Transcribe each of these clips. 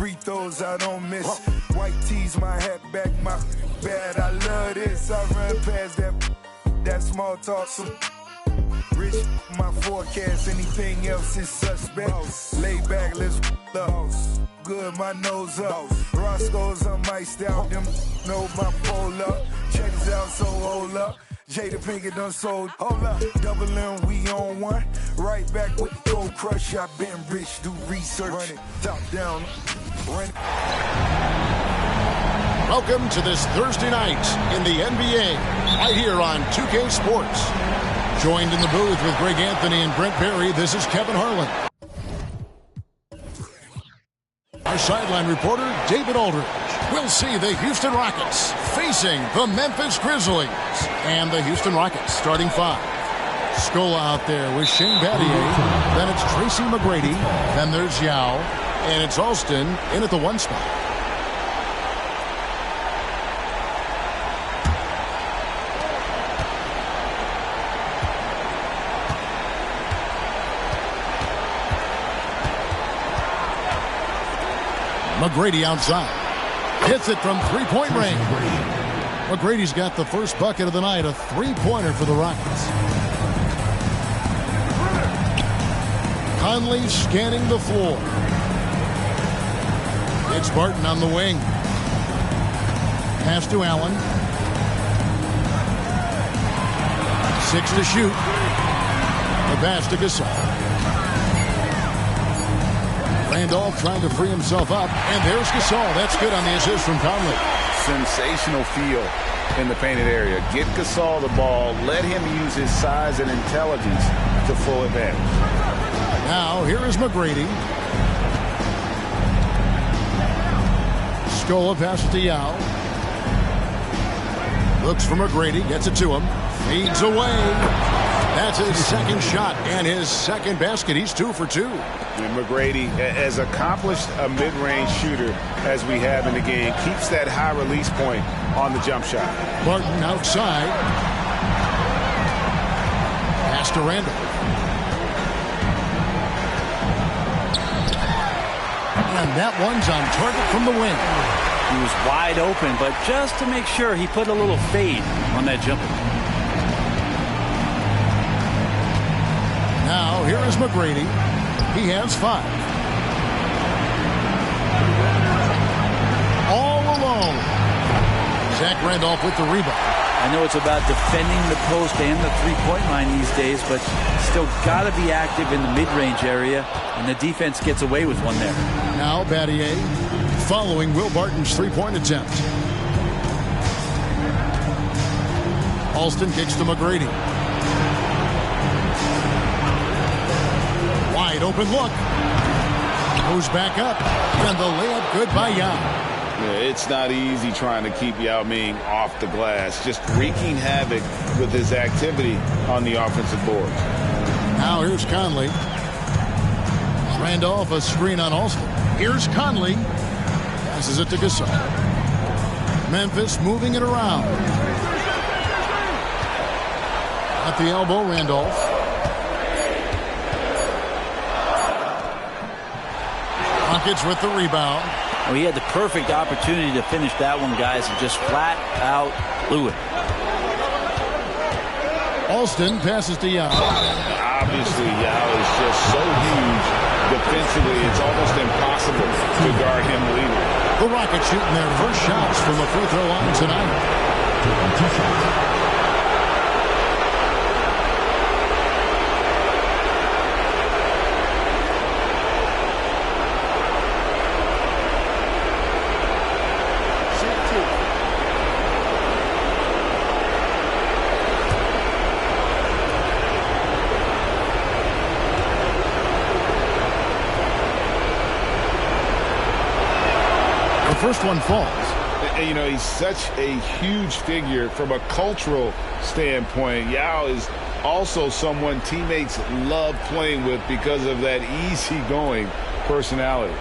free throws I don't miss. White tees, my hat back, my bad. I love this. I run past that small talk. Rich, my forecast. Anything else is suspect. Lay back, let's up. Good, my nose up. Roscoe's on my style. Them know my pole up. Check this out, so hold up. Jada Pinkett done sold. Hold up. Double M, we on one. Right back with the Gold Crush. I been rich, do research. Run it, top down. Run it. Welcome to this Thursday night in the NBA, right here on 2K Sports. Joined in the booth with Greg Anthony and Brent Perry, this is Kevin Harlan. Our sideline reporter, David Aldridge. We'll see the Houston Rockets facing the Memphis Grizzlies. And the Houston Rockets starting five. Scola out there with Shane Battier. Then it's Tracy McGrady. Then there's Yao. And it's Alston in at the one spot. McGrady outside. Hits it from three-point range. McGrady's got the first bucket of the night, a three-pointer for the Rockets. Conley scanning the floor. It's Barton on the wing. Pass to Allen. 6 to shoot. The pass to Gasol. Randolph trying to free himself up, and there's Gasol. That's good on the assist from Conley. Sensational feel in the painted area. Get Gasol the ball. Let him use his size and intelligence to full advantage. Now, here is McGrady. Scola passes to Yao. Looks for McGrady, gets it to him. Feeds away. That's his second shot and his second basket. He's 2 for 2. And McGrady, as accomplished a mid-range shooter as we have in the game, keeps that high release point on the jump shot. Barton outside. Pass to Randall. And that one's on target from the wing. He was wide open, but just to make sure, he put a little fade on that jumper. Now, here is McGrady. He has 5. All alone. Zach Randolph with the rebound. I know it's about defending the post and the three-point line these days, but still got to be active in the mid-range area, and the defense gets away with one there. Now Battier following Will Barton's three-point attempt. Alston kicks to McGrady. Wide open look. Goes back up, and the layup good by Yao. Yeah, it's not easy trying to keep Yao Ming off the glass. Just wreaking havoc with his activity on the offensive boards. Now here's Conley. Randolph, a screen on Alston. Here's Conley. Passes it to Gasol. Memphis moving it around. At the elbow, Randolph. Rockets with the rebound. Well, he had the perfect opportunity to finish that one, guys, and just flat out blew it. Alston passes to Yao. Obviously, Yao is just so huge defensively, it's almost impossible to guard him legally. The Rockets shooting their first shots from the free throw line tonight. First one falls. And, you know, he's such a huge figure from a cultural standpoint. Yao is also someone teammates love playing with because of that easygoing personality.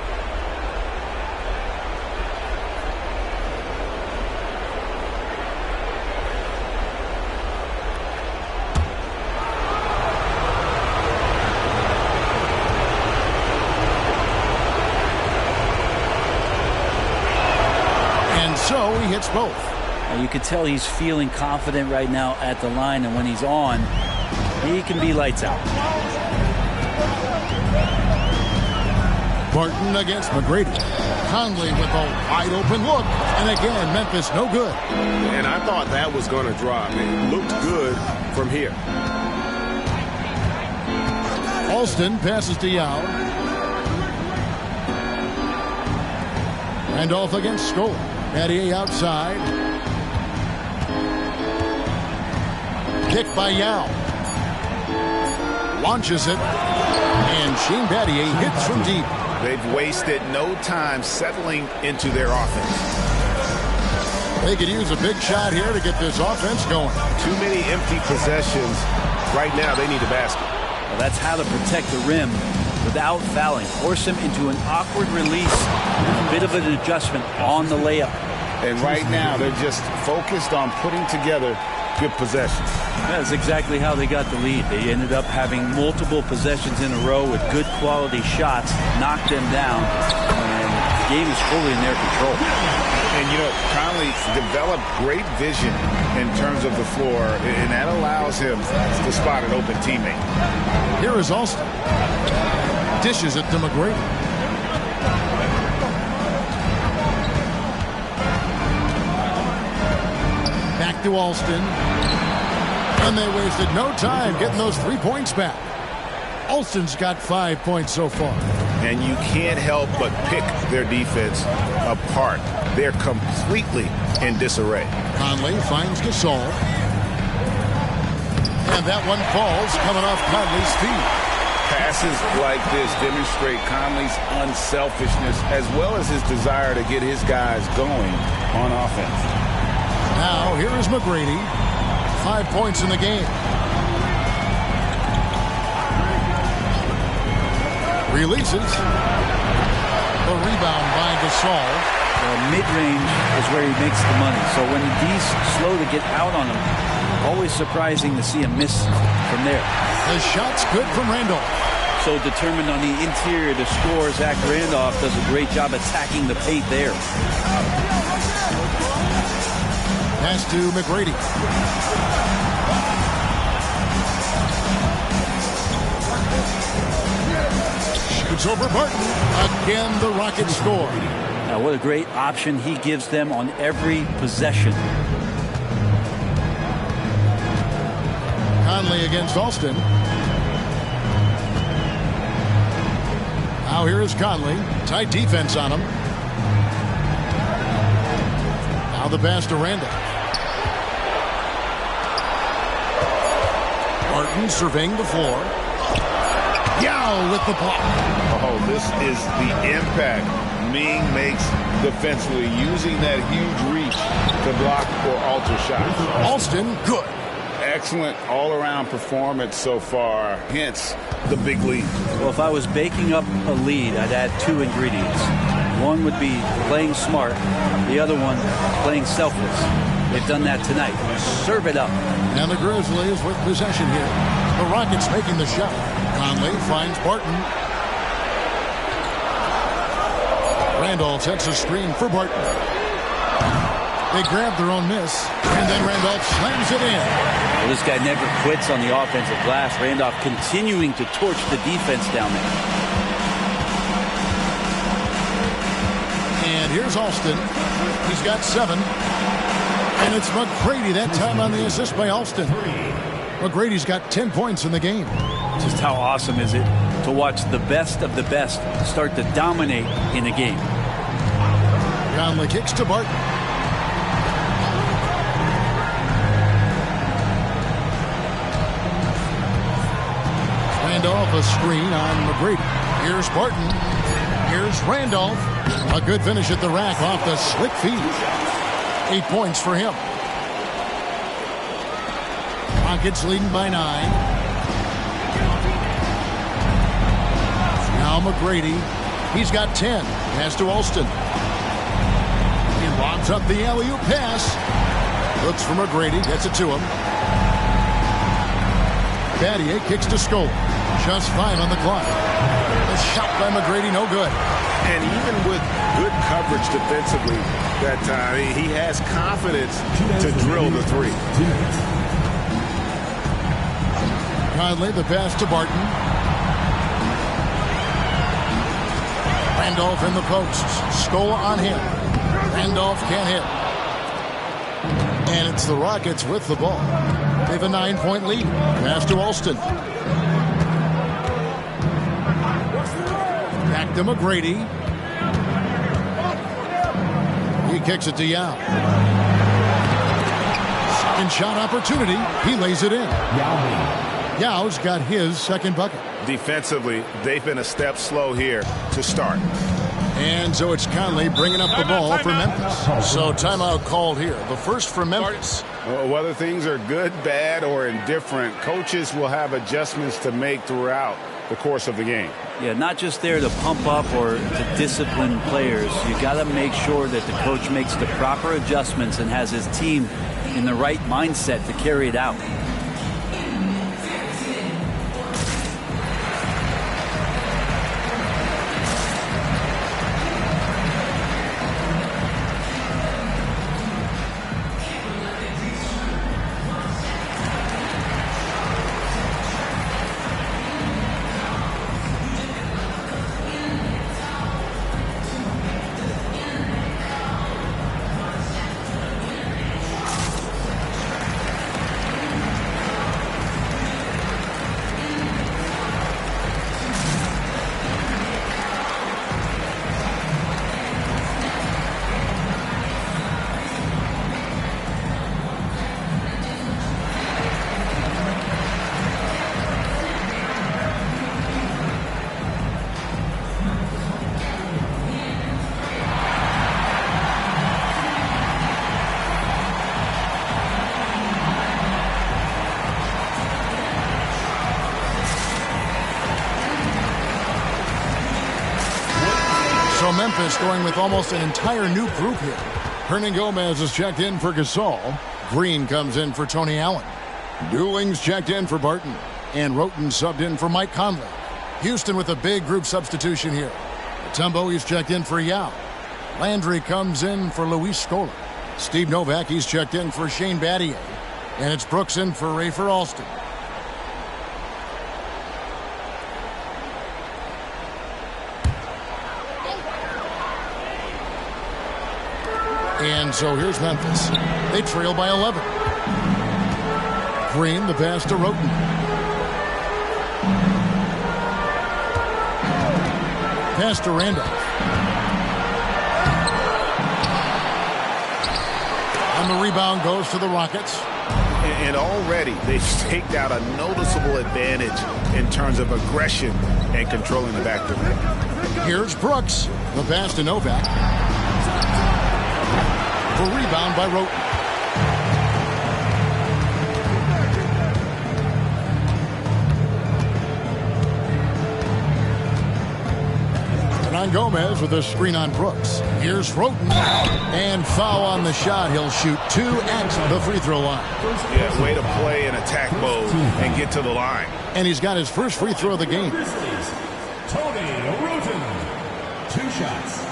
so he hits both. You can tell he's feeling confident right now at the line, and when he's on, he can be lights out. Barton against McGrady. Conley with a wide open look, and again Memphis no good. And I thought that was going to drop. It looked good from here. Alston passes to Yao. Randolph against Scola. Battier outside. Kick by Yao. Launches it. And Shane Battier hits from deep. They've wasted no time settling into their offense. They could use a big shot here to get this offense going. Too many empty possessions. Right now, they need a basket. Well, that's how to protect the rim without fouling. Force him into an awkward release. A bit of an adjustment on the layup. And right now, they're just focused on putting together good possessions. That's exactly how they got the lead. They ended up having multiple possessions in a row with good quality shots, knocked them down, and the game is fully in their control. And, you know, Conley's developed great vision in terms of the floor, and that allows him to spot an open teammate. Here is Alston. Dishes it to McGrady. Back to Alston. And they wasted no time getting those 3 points back. Alston's got 5 points so far. And you can't help but pick their defense apart. They're completely in disarray. Conley finds Gasol. And that one falls coming off Conley's feet. Passes like this demonstrate Conley's unselfishness as well as his desire to get his guys going on offense. Now here is McGrady. 5 points in the game. Releases. The rebound by Gasol. Mid-range is where he makes the money. So when D's slow to get out on him, always surprising to see him miss from there. The shot's good from Randolph. So determined on the interior to score. Zach Randolph does a great job attacking the paint there. Pass to McGrady. Shoots over Barton. Again, the Rockets score. Now, what a great option he gives them on every possession. Conley against Alston. Now here is Conley. Tight defense on him. Now the pass to Randolph. Barton surveying the floor. Yao with the block. Oh, this is the impact Ming makes defensively, using that huge reach to block or alter shots. Alston, good. Excellent all-around performance so far, hence the big lead. Well, if I was baking up a lead, I'd add 2 ingredients. One would be playing smart. The other one, playing selfless. They've done that tonight. Serve it up. And the Grizzlies with possession here. The Rockets making the shot. Conley finds Barton. Randolph sets a screen for Barton. They grab their own miss, and then Randolph slams it in. Well, this guy never quits on the offensive glass. Randolph continuing to torch the defense down there. And here's Alston. He's got 7. And it's McGrady that time on the assist by Alston. McGrady's got 10 points in the game. Just how awesome is it to watch the best of the best start to dominate in a game. Conley kicks to Barton. Randolph a screen on McGrady. Here's Barton. Here's Randolph. A good finish at the rack off the slick feed. 8 points for him. Rockets leading by 9. Now McGrady. He's got 10. Pass to Alston. He lobs up the alley-oop pass. Looks for McGrady. Gets it to him. Battier kicks to Scola. Just 5 on the clock. The shot by McGrady, no good. And even with good coverage defensively that time, he has confidence to drill the three. Conley, the pass to Barton. Randolph in the posts. Scola on him. Randolph can't hit. And it's the Rockets with the ball. They have a 9-point lead. Pass to Alston. Back to McGrady. He kicks it to Yao. Second shot opportunity. He lays it in. Yao's got his second bucket. Defensively, they've been a step slow here to start. And so it's Conley bringing up the ball for Memphis. So timeout called here. The first for Memphis. Well, whether things are good, bad, or indifferent, coaches will have adjustments to make throughout the course of the game. Yeah, not just there to pump up or to discipline players. You got to make sure that the coach makes the proper adjustments and has his team in the right mindset to carry it out. So Memphis going with almost an entire new group here. Hernan Gomez is checked in for Gasol. Green comes in for Tony Allen. Dooling's checked in for Barton. And Roten subbed in for Mike Conley. Houston with a big group substitution here. Mutombo, he's checked in for Yao. Landry comes in for Luis Scola. Steve Novak, he's checked in for Shane Battier. And it's Brooks in for Rafer Alston. And so here's Memphis. They trail by 11. Green, the pass to Roten. Pass to Randolph. And the rebound goes to the Rockets. And already they've staked out a noticeable advantage in terms of aggression and controlling the backcourt. Here's Brooks. The pass to Novak. The rebound by Roten. Hernan Gomez with a screen on Brooks. Here's Roten. And foul on the shot. He'll shoot 2 at the free throw line. Yeah, way to play in attack mode and get to the line. And he's got his first free throw of the game. Grizzlies, Tony Roten. 2 shots.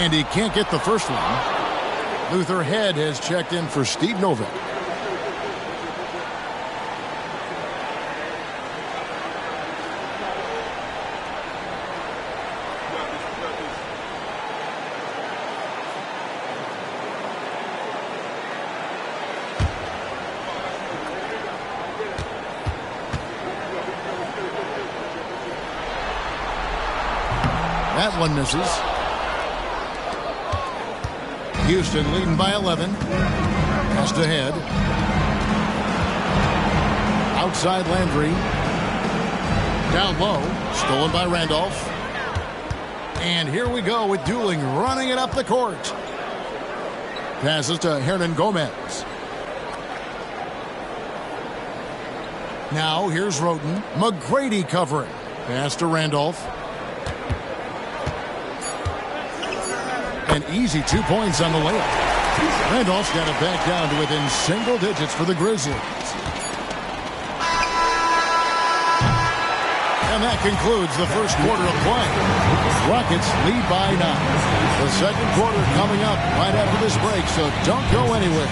And he can't get the first one. Luther Head has checked in for Steve Novak. That one misses. Houston leading by 11. Pass to Head. Outside Landry. Down low. Stolen by Randolph. And here we go with Dooling running it up the court. Passes to Hernan Gomez. Now here's Roten. McGrady covering. Pass to Randolph. An easy 2 points on the layup. Randolph's got it back down to within single digits for the Grizzlies. And that concludes the first quarter of play. Rockets lead by 9. The second quarter coming up right after this break, so don't go anywhere.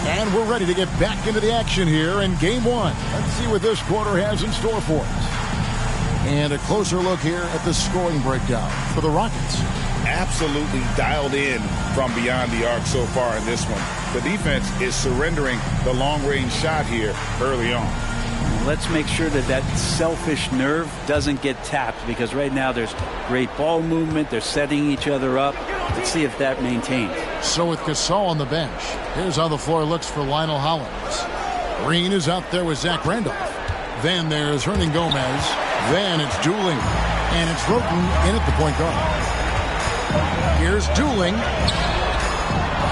And we're ready to get back into the action here in Game 1. Let's see what this quarter has in store for us. And a closer look here at the scoring breakdown for the Rockets. Absolutely dialed in from beyond the arc so far in this one. The defense is surrendering the long-range shot here early on. Let's make sure that that selfish nerve doesn't get tapped, because right now there's great ball movement. They're setting each other up. Let's see if that maintains. So with Gasol on the bench, here's how the floor looks for Lionel Hollins. Green is out there with Zach Randolph. Then there's Hernan Gomez. Then it's Dooling. And it's Roten in at the point guard. Here's Dooling.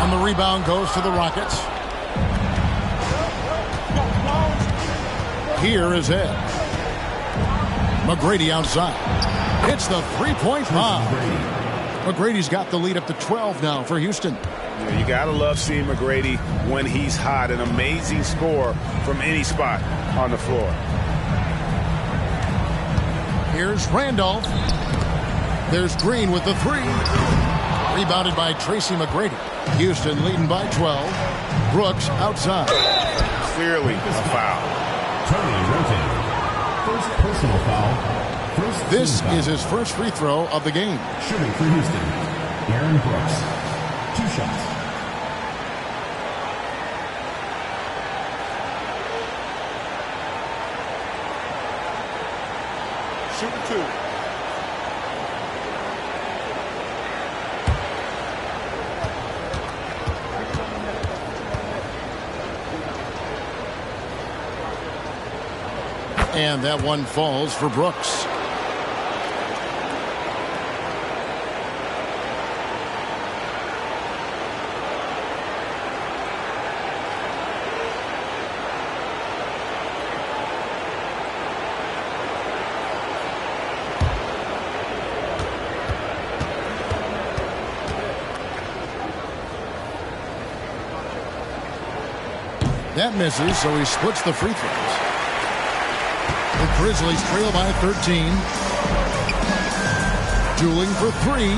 And the rebound goes to the Rockets. Here is Ed. McGrady outside. Hits the three-point bomb. McGrady's got the lead up to 12 now for Houston. Yeah, you got to love seeing McGrady when he's hot. An amazing score from any spot on the floor. Here's Randolph. There's Green with the three. Rebounded by Tracy McGrady. Houston leading by 12. Brooks outside. Clearly a foul. Tony Roten. First personal foul. This is his first free throw of the game. Shooting for Houston, Aaron Brooks. 2 shots. Shooting 2. And that one falls for Brooks. That misses, so he splits the free throws. The Grizzlies trail by 13. Dooling for 3.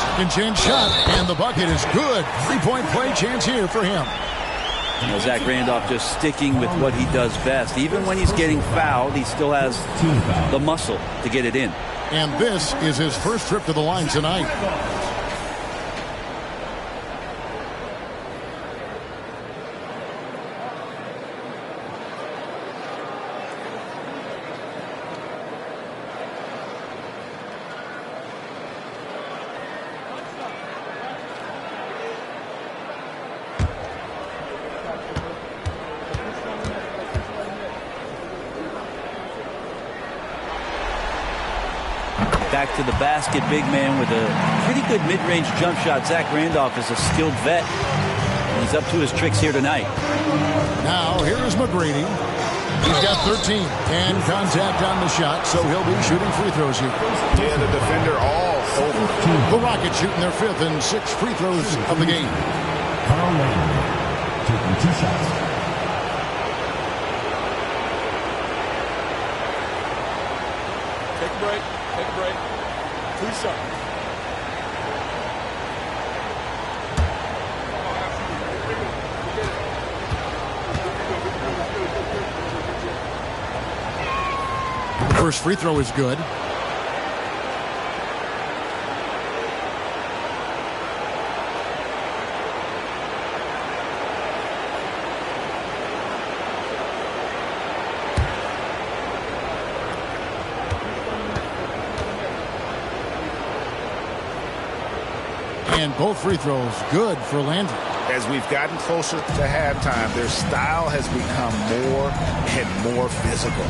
Second chance shot, and the bucket is good. 3-point play chance here for him. Zach Randolph just sticking with what he does best. Even when he's getting fouled, he still has the muscle to get it in. And this is his first trip to the line tonight. Back to the basket, big man with a pretty good mid-range jump shot. Zach Randolph is a skilled vet, and he's up to his tricks here tonight. Now, here is McGrady. He's got 13 and contact on the shot, so he'll be shooting free throws here. Yeah, the defender all over. The Rockets shooting their 5th and 6th free throws of the game. Carl Lane taking 2 shots. Take a break. Take a break. 2 shots. First free throw is good. And both free throws good for Landry. As we've gotten closer to halftime, their style has become more and more physical.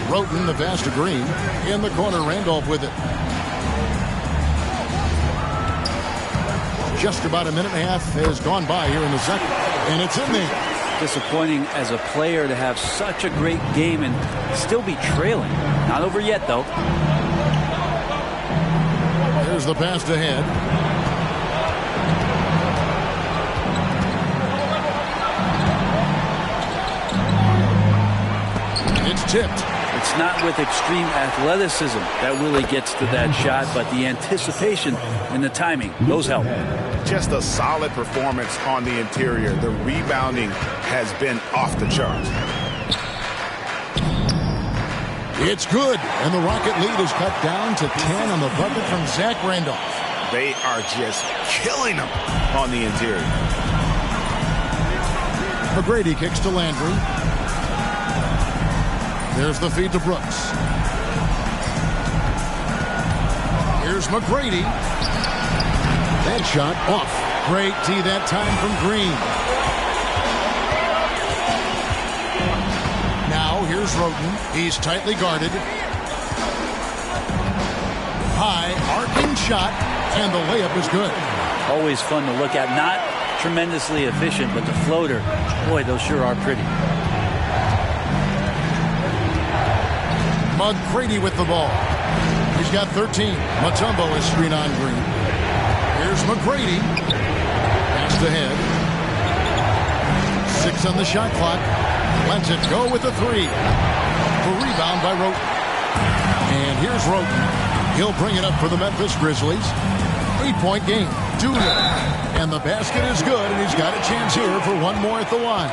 Roten, the pass to Green. In the corner, Randolph with it. Just about a minute and a half has gone by here in the second. And it's in there. Disappointing as a player to have such a great game and still be trailing. Not over yet, though. There's the pass to Head. It's tipped. It's not with extreme athleticism that Willie gets to that shot, but the anticipation and the timing, those help. Just a solid performance on the interior. The rebounding has been off the charts. It's good, and the Rocket lead is cut down to 10 on the bucket from Zach Randolph. They are just killing them on the interior. McGrady kicks to Landry. There's the feed to Brooks. Here's McGrady. That shot off. Great tee that time from Green. Now here's Roten. He's tightly guarded. High arcing shot, and the layup is good. Always fun to look at. Not tremendously efficient, but the floater, boy, those sure are pretty. McGrady with the ball. He's got 13. Mutombo is screen on Green. Here's McGrady. Pass to Head. 6 on the shot clock. Lets it go with the 3. The rebound by Roten. And here's Roten. He'll bring it up for the Memphis Grizzlies. 8-point game. Dooley. And the basket is good, and he's got a chance here for one more at the line.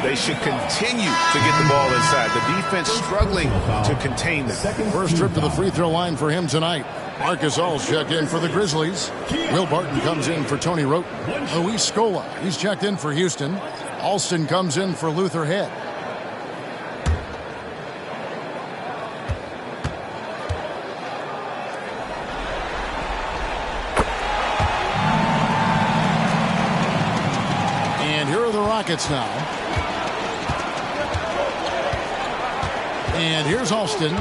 They should continue to get the ball inside. The defense struggling to contain them. First trip to the free throw line for him tonight. Marcus All's checked in for the Grizzlies. Will Barton comes in for Tony Roten. Luis Scola, he's checked in for Houston. Alston comes in for Luther Head. And here are the Rockets now. And here's Alston.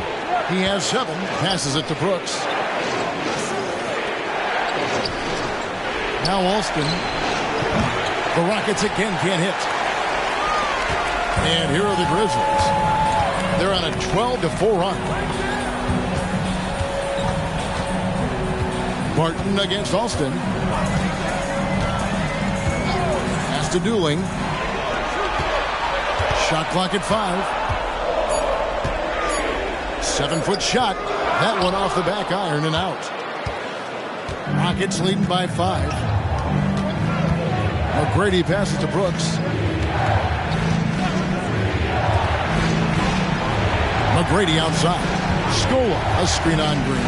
He has 7. Passes it to Brooks. Now Alston. The Rockets again can't hit. And here are the Grizzlies. They're on a 12-4 run. Barton against Alston. Pass to Dooling. Shot clock at 5. 7-foot shot. That one off the back iron and out. Rockets leading by 5. McGrady passes to Brooks. McGrady outside. Scola, a screen on Green.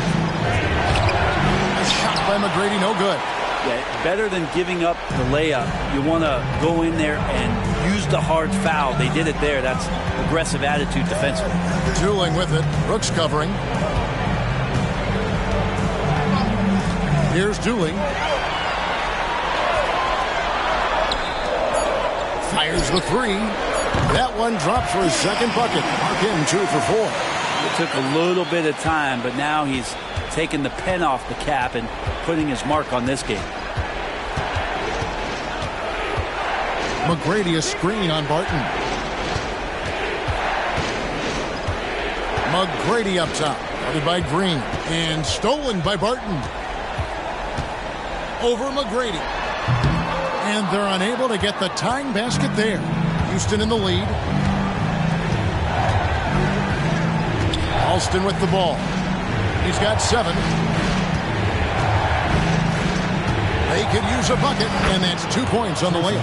A shot by McGrady, no good. Yeah, better than giving up the layup. You want to go in there and use the hard foul. They did it there. That's aggressive attitude defensively. Dooling with it. Brooks covering. Here's Dooling. Fires the 3. That one drops for his second bucket. Mark him 2 for 4. It took a little bit of time, but now he's taking the pen off the cap and putting his mark on this game. McGrady a screen on Barton. McGrady up top. Guarded by Green. And stolen by Barton. Over McGrady. And they're unable to get the tying basket there. Houston in the lead. Alston with the ball. He's got 7. They could use a bucket, and that's 2 points on the layup.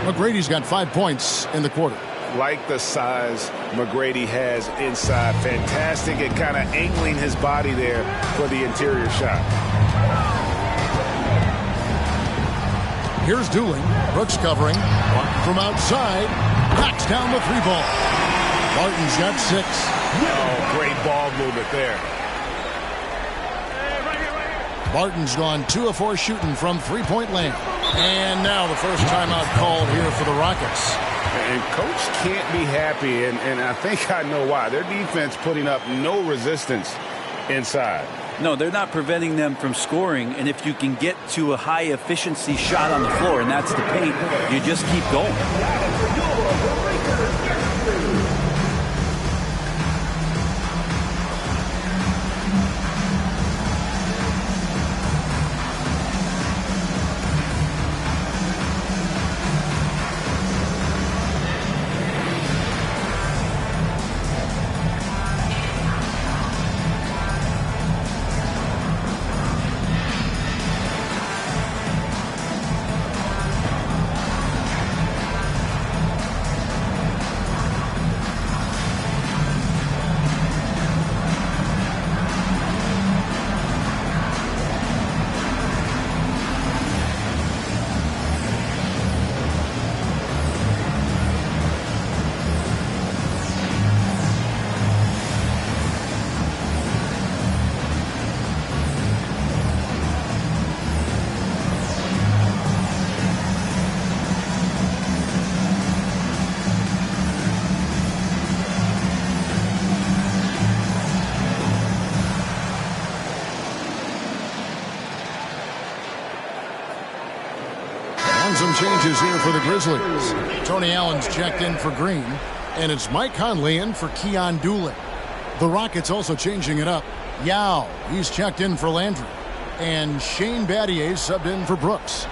McGrady's got 5 points in the quarter. Like the size McGrady has inside. Fantastic at kind of angling his body there for the interior shot. Here's Dooling. Brooks covering. From outside. Knocks down the 3 ball. Barton's got 6. Oh, great ball movement there. Barton's gone 2 of 4 shooting from three-point land. And now the first timeout called here for the Rockets. And Coach can't be happy, and I think I know why. Their defense putting up no resistance inside. No, they're not preventing them from scoring, and if you can get to a high-efficiency shot on the floor, and that's the paint, you just keep going. Some changes here for the Grizzlies. Tony Allen's checked in for Green, and it's Mike Conley in for Keon Doolin. The Rockets also changing it up. Yao, he's checked in for Landry, and Shane Battier subbed in for Brooks.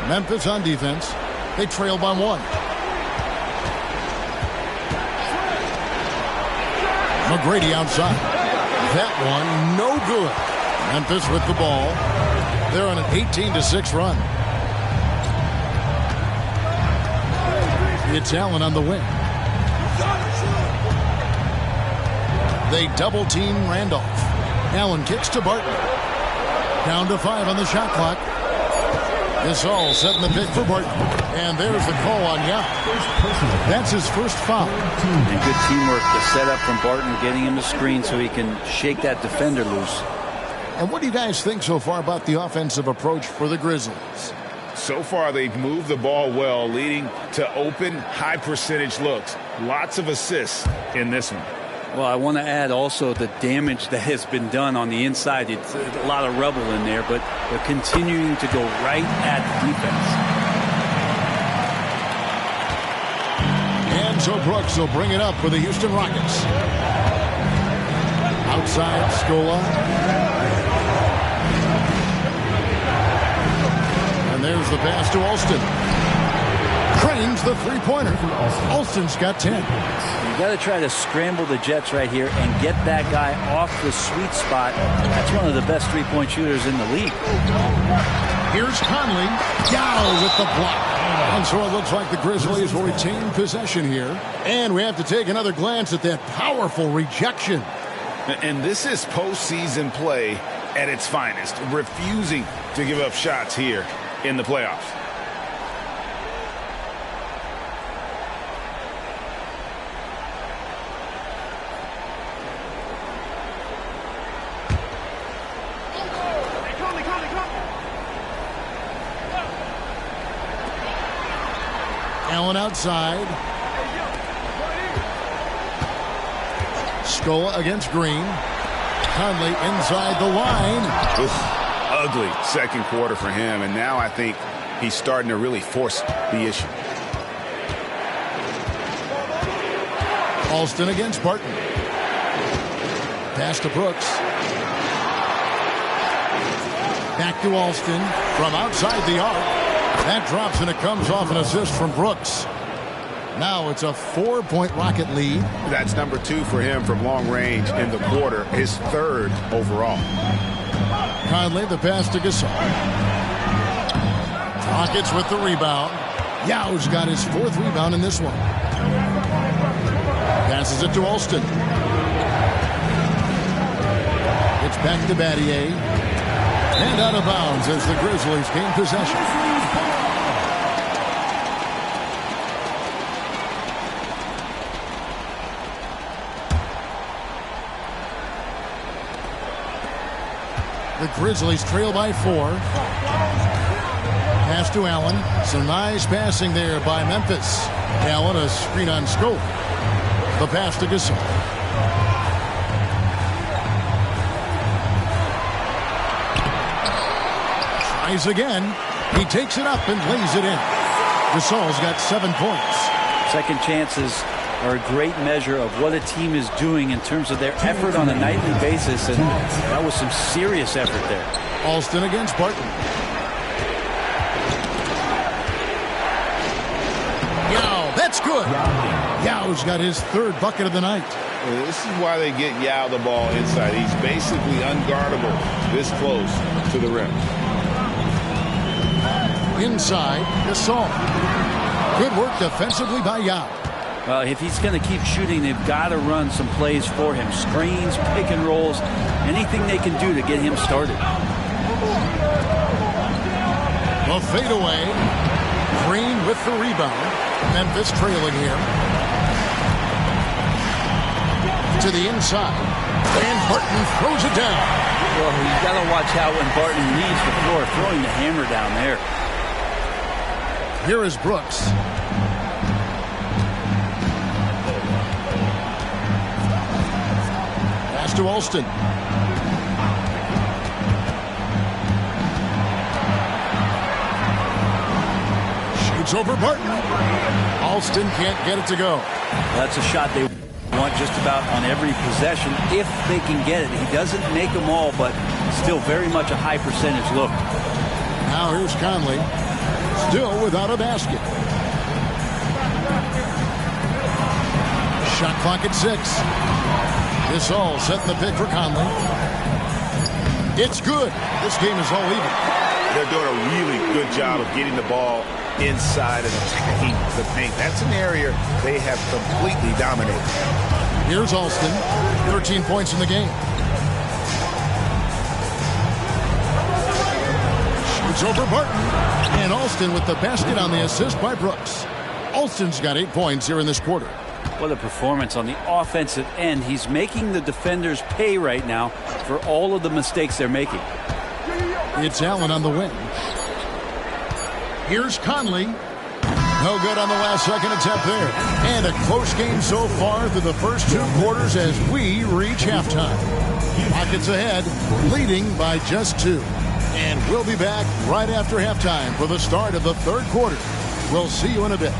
Memphis on defense. They trail by 1. McGrady outside. That one, no good. Memphis with the ball. They're on an 18-6 run. It's Allen on the wing. They double-team Randolph. Allen kicks to Barton. Down to 5 on the shot clock. Gasol setting the pick for Barton. And there's the call on Yao. That's his first foul. And good teamwork to set up from Barton, getting him a screen so he can shake that defender loose. And what do you guys think so far about the offensive approach for the Grizzlies? So far, they've moved the ball well, leading to open, high-percentage looks. Lots of assists in this one. Well, I want to add also the damage that has been done on the inside. It's a lot of rubble in there, but they're continuing to go right at the defense. And so Brooks will bring it up for the Houston Rockets. Outside, Scola. And there's the pass to Alston. Cranes the three-pointer. Alston's got 10. You got to try to scramble the Jets right here and get that guy off the sweet spot. That's one of the best three-point shooters in the league. Here's Conley. Yao with the block. And so it looks like the Grizzlies will retain possession here. And we have to take another glance at that powerful rejection. And this is postseason play at its finest, refusing to give up shots here in the playoffs. Allen outside. Scola against Green. Conley inside the line. Ugly second quarter for him, and now I think he's starting to really force the issue. Alston against Barton. Pass to Brooks. Back to Alston from outside the arc. That drops, and it comes off an assist from Brooks. Now it's a 4-point Rocket lead. That's number 2 for him from long range in the quarter, his 3rd overall. Conley, the pass to Gasol. Rockets with the rebound. Yao's got his 4th rebound in this one. Passes it to Alston. It's back to Battier. And out of bounds as the Grizzlies gain possession. The Grizzlies trail by 4. Pass to Allen. Some nice passing there by Memphis. Allen, a screen on Scope. The pass to Gasol. Tries again. He takes it up and lays it in. Gasol's got 7 points. Second chances are a great measure of what a team is doing in terms of their effort on a nightly basis, and that was some serious effort there. Alston against Barton. Yao, that's good. Yao's got his 3rd bucket of the night. Well, this is why they get Yao the ball inside. He's basically unguardable this close to the rim. Inside, Gasol. Good work defensively by Yao. Well, if he's going to keep shooting, they've got to run some plays for him. Screens, pick and rolls, anything they can do to get him started. The fadeaway. Green with the rebound. Memphis trailing here. To the inside. And Barton throws it down. Well, you got to watch out when Barton leaves the floor, throwing the hammer down there. Here is Brooks. Pass to Alston. Shoots over Barton. Alston can't get it to go. That's a shot they want just about on every possession if they can get it. He doesn't make them all, but still very much a high percentage look. Now here's Conley. Still without a basket. Shot clock at 6. Gasol setting the pick for Conley. It's good. This game is all even. They're doing a really good job of getting the ball inside and attacking the paint. That's an area they have completely dominated. Here's Alston. 13 points in the game. Shoots over Barton. And Alston with the basket on the assist by Brooks. Alston's got 8 points here in this quarter. What a performance on the offensive end. He's making the defenders pay right now for all of the mistakes they're making. It's Allen on the wing. Here's Conley. No good on the last second attempt there. And a close game so far through the first 2 quarters as we reach halftime. Rockets ahead, leading by just 2. And we'll be back right after halftime for the start of the 3rd quarter. We'll see you in a bit.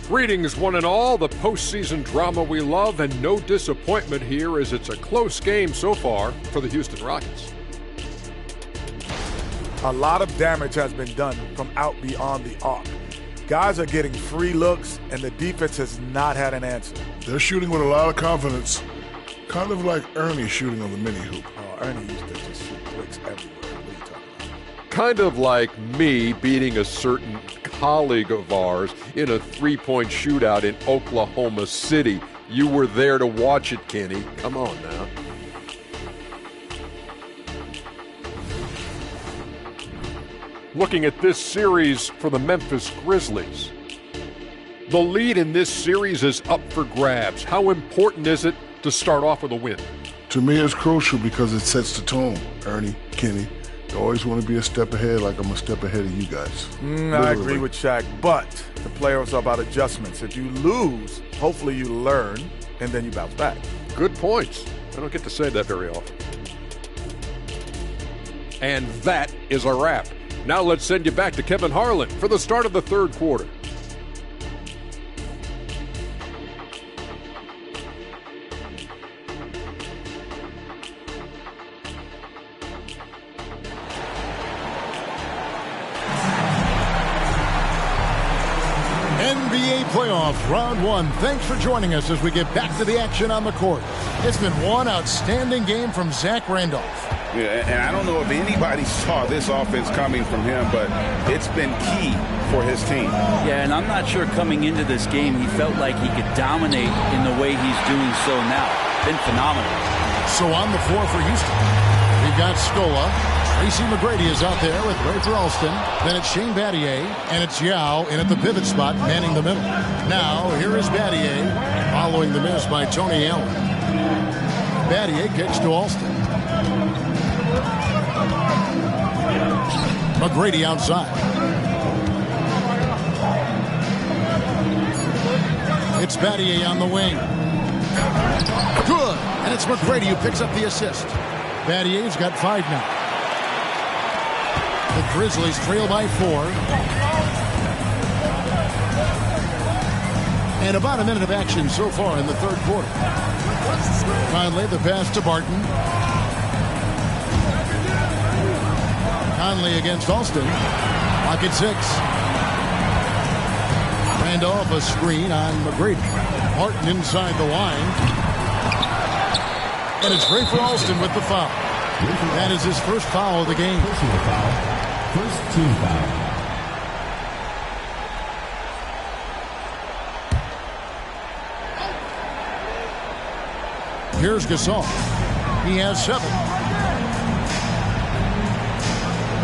Greetings, one and all. The postseason drama we love, and no disappointment here as it's a close game so far for the Houston Rockets. A lot of damage has been done from out beyond the arc. Guys are getting free looks, and the defense has not had an answer. They're shooting with a lot of confidence, kind of like Ernie shooting on the mini hoop. Oh, Ernie used to just shoot bricks everywhere. What are you talking about? Kind of like me beating a certain colleague of ours in a 3-point shootout in Oklahoma City. You were there to watch it, Kenny. Come on now. Looking at this series for the Memphis Grizzlies. The lead in this series is up for grabs. How important is it to start off with a win? To me, it's crucial because it sets the tone. Ernie, Kenny, you always want to be a step ahead, like I'm a step ahead of you guys. I agree with Shaq, but the playoffs are about adjustments. If you lose, hopefully you learn, and then you bounce back. Good points. I don't get to say that very often. And that is a wrap. Now let's send you back to Kevin Harlan for the start of the 3rd quarter. NBA playoffs, round one. Thanks for joining us as we get back to the action on the court. It's been one outstanding game from Zach Randolph. Yeah, and I don't know if anybody saw this offense coming from him, but it's been key for his team. Yeah, and I'm not sure coming into this game he felt like he could dominate in the way he's doing so now. Been phenomenal. So on the floor for Houston, we've got Scola. Tracy McGrady is out there with Ray Alston. Then it's Shane Battier, and it's Yao in at the pivot spot, manning the middle. Now, here is Battier, following the miss by Tony Allen. Battier kicks to Alston. McGrady outside. It's Battier on the wing. Good, and it's McGrady who picks up the assist. Battier's got 5 now. The Grizzlies trail by 4. And about a minute of action so far in the third quarter. Conley, the pass to Barton. Conley against Alston. Pocket 6. Randolph a screen on McGrady. Barton inside the line. And it's Ray Alston with the foul. That is his first foul of the game. First team foul. Here's Gasol. He has 7.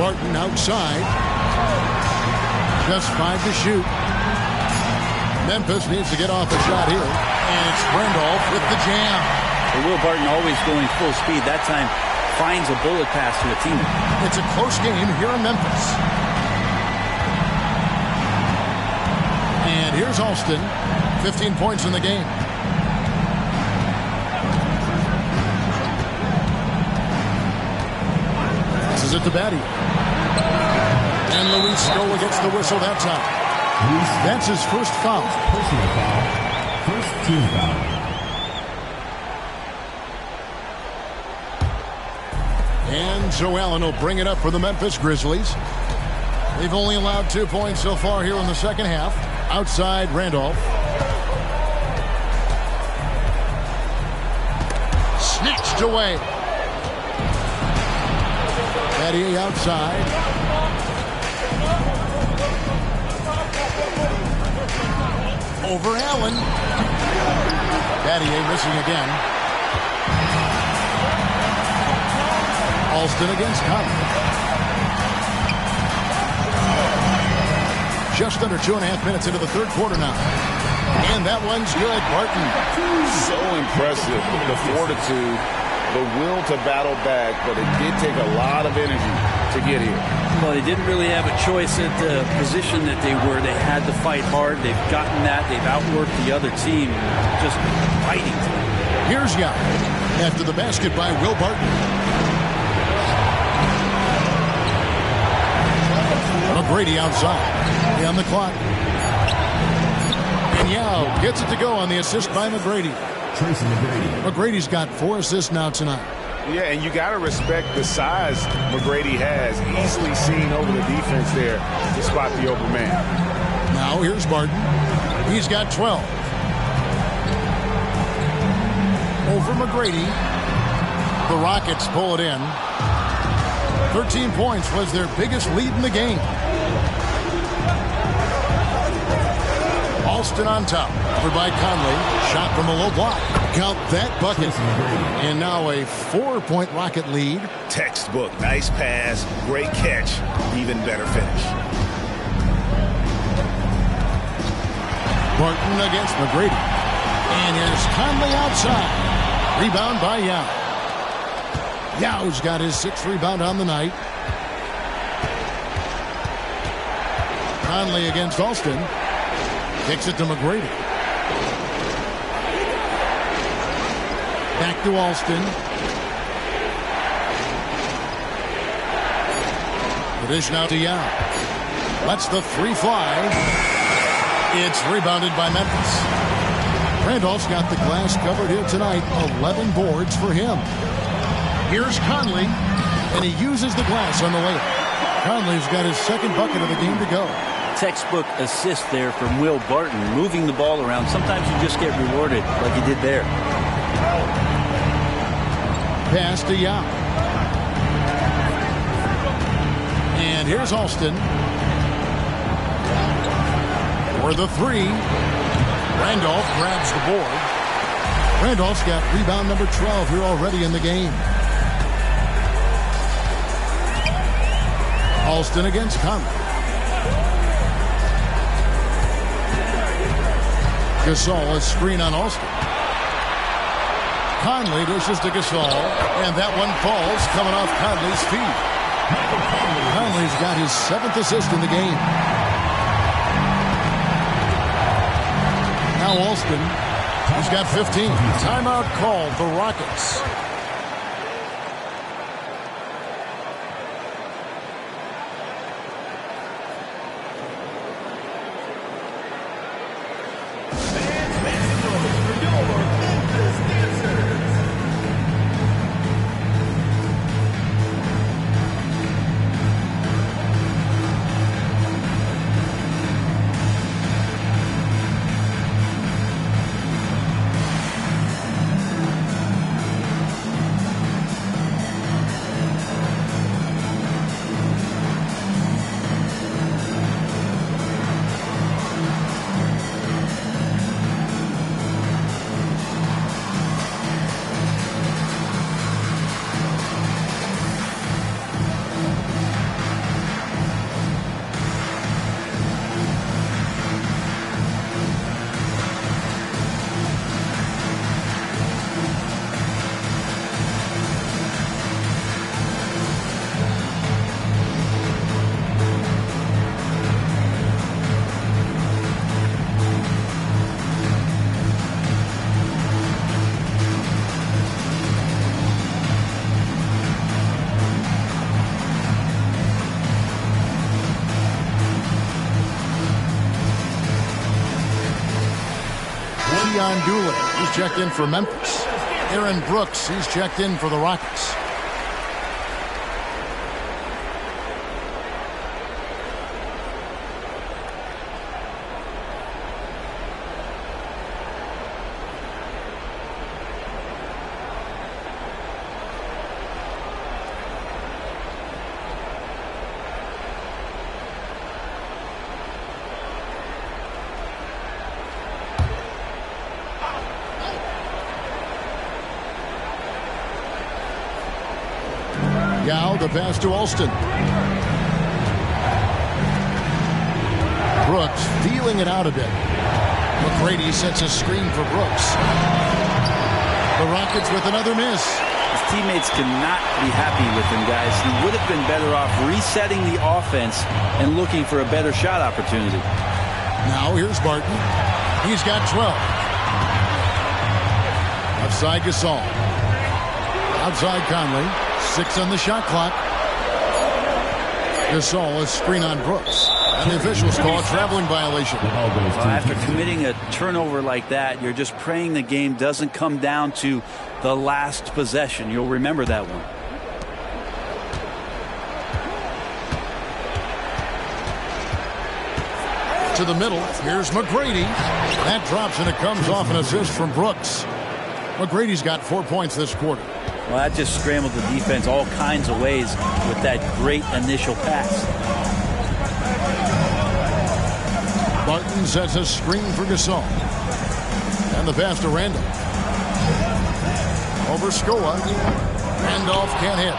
Barton outside. Just 5 to shoot. Memphis needs to get off a shot here. And it's Randolph with the jam. Well, Will Barton always going full speed. That time finds a bullet pass to a teammate. It's a close game here in Memphis. And here's Alston. 15 points in the game. This is it to Battier. And Luis Scola gets the whistle that time. That's his first foul. Personal foul. First team foul. And Joe Allen will bring it up for the Memphis Grizzlies. They've only allowed 2 points so far here in the second half. Outside Randolph. Snatched away. Battier outside. Over Allen. Battier missing again. Alston against Conley. Just under 2.5 minutes into the third quarter now. And that one's good. Barton. So impressive. The fortitude, the will to battle back, but it did take a lot of energy to get here. Well, they didn't really have a choice at the position that they were. They had to fight hard. They've gotten that. They've outworked the other team. Just fighting. Here's Yao. After the basket by Will Barton. McGrady outside. On the clock. And Yao gets it to go on the assist by McGrady. Tracy McGrady. McGrady's got 4 assists now tonight. Yeah, and you got to respect the size McGrady has. Easily seen over the defense there to spot the open man. Now here's Barton. He's got 12. Over McGrady. The Rockets pull it in. 13 points was their biggest lead in the game. Alston on top. Covered by Conley. Shot from a low block. Count that bucket. And now a 4-point Rocket lead. Textbook. Nice pass. Great catch. Even better finish. Barton against McGrady. And here's Conley outside. Rebound by Yao. Yao's got his 6th rebound on the night. Conley against Alston. Kicks it to McGrady. Back to Alston. The dish now to Yao. Lets the 3 fly. It's rebounded by Memphis. Randolph's got the glass covered here tonight. 11 boards for him. Here's Conley, and he uses the glass on the layup. Conley's got his 2nd bucket of the game to go. textbook assist there from Will Barton, moving the ball around. Sometimes you just get rewarded like he did there. Pass to Yao. And here's Alston. For the three. Randolph grabs the board. Randolph's got rebound number 12 here already in the game. Alston against Conley. Gasol, a screen on Alston. Conley dishes to Gasol, and that one falls coming off Conley's feet. Conley's got his 7th assist in the game. Now Alston, he's got 15. Timeout called the Rockets. Dooley, he's checked in for Memphis. Aaron Brooks, he's checked in for the Rockets. The pass to Alston. Brooks feeling it out a bit. McGrady sets a screen for Brooks. The Rockets with another miss. His teammates cannot be happy with him, guys. He would have been better off resetting the offense and looking for a better shot opportunity. Now here's Barton. He's got 12. Outside Gasol. Outside Conley. 6 on the shot clock. Gasol, a screen on Brooks. And the officials call a traveling violation. After committing a turnover like that, you're just praying the game doesn't come down to the last possession. You'll remember that one. To the middle. Here's McGrady. That drops and it comes off an assist from Brooks. McGrady's got 4 points this quarter. Well, that just scrambled the defense all kinds of ways with that great initial pass. Barton sets a screen for Gasol. And the pass to Randolph. Over Scoa. Randolph can't hit.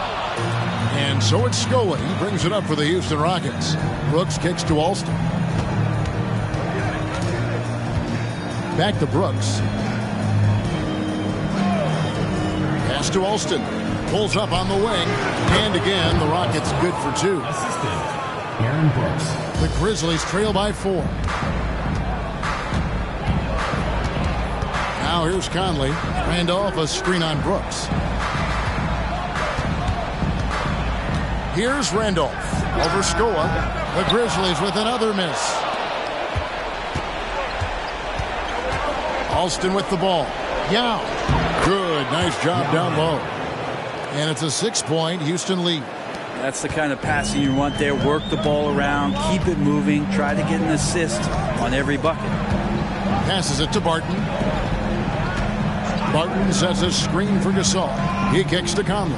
And so it's Scoa. He brings it up for the Houston Rockets. Brooks kicks to Alston. Back to Brooks. Pass to Alston. Pulls up on the wing. And again, the Rockets good for 2. Assistant, Aaron Brooks. The Grizzlies trail by 4. Now here's Conley. Randolph, a screen on Brooks. Here's Randolph. Over Scoa. The Grizzlies with another miss. Alston with the ball. Yao. Good. Nice job down low. And it's a 6-point Houston lead. That's the kind of passing you want there. Work the ball around, keep it moving, try to get an assist on every bucket. Passes it to Barton. Barton sets a screen for Gasol. He kicks to Conley.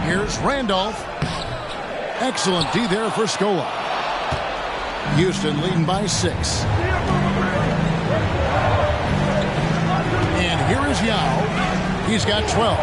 Here's Randolph. Excellent D there for Scola. Houston leading by 6. And here is Yao. He's got 12.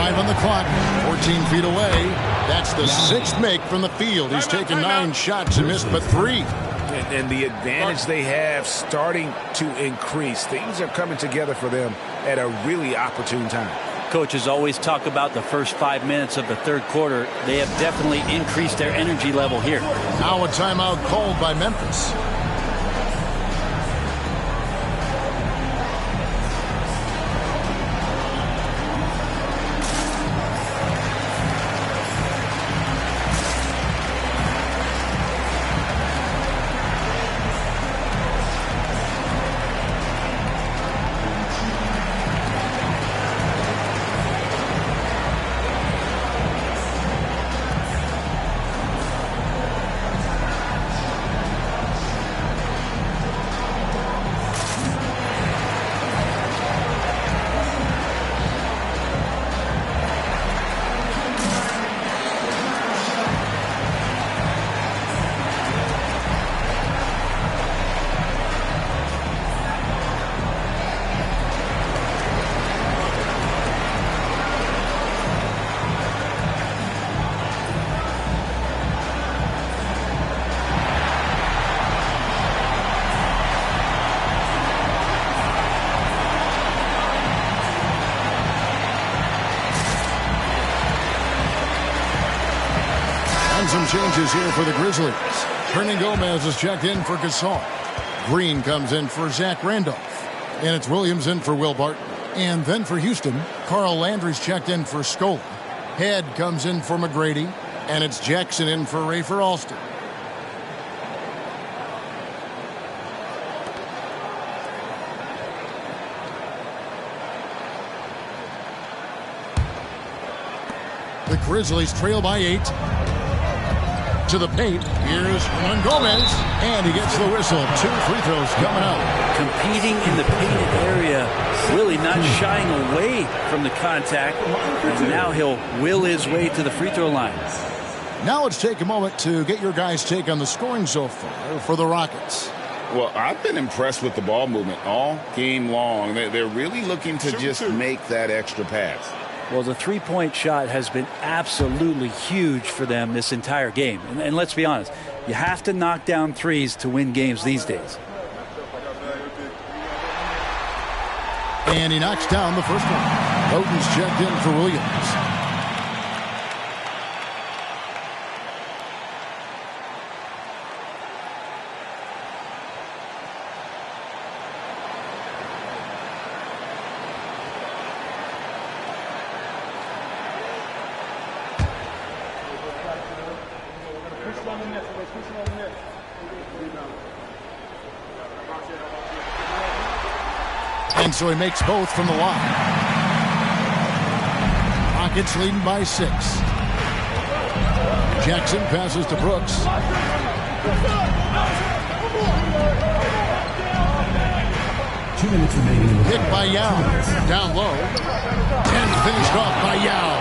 On the clock, 14 feet away. That's the 6th make from the field. He's taken 9 shots and missed but 3. And the advantage they have starting to increase. Things are coming together for them at a really opportune time. Coaches always talk about the first 5 minutes of the third quarter. They have definitely increased their energy level here. Now a timeout called by Memphis. Some changes here for the Grizzlies. Hernan Gomez is checked in for Gasol. Green comes in for Zach Randolph. And it's Williams in for Will Barton. And then for Houston, Carl Landry's checked in for Scola. Head comes in for McGrady. And it's Jackson in for Rafer Alston. The Grizzlies trail by 8. To the paint. Here's Hernan Gomez. And he gets the whistle. 2 free throws coming up. Competing in the painted area. Really not shying away from the contact. And now he'll will his way to the free throw line. Now let's take a moment to get your guys' take on the scoring so far for the Rockets. Well, I've been impressed with the ball movement all game long. They're really looking to just make that extra pass. Well, the three-point shot has been absolutely huge for them this entire game. And let's be honest, you have to knock down threes to win games these days. And he knocks down the first one. Houghton's checked in for Williams. And so he makes both from the line. Rockets leading by 6. Jackson passes to Brooks. 2 minutes remaining. Hit by Yao. Down low. 10 finished off by Yao.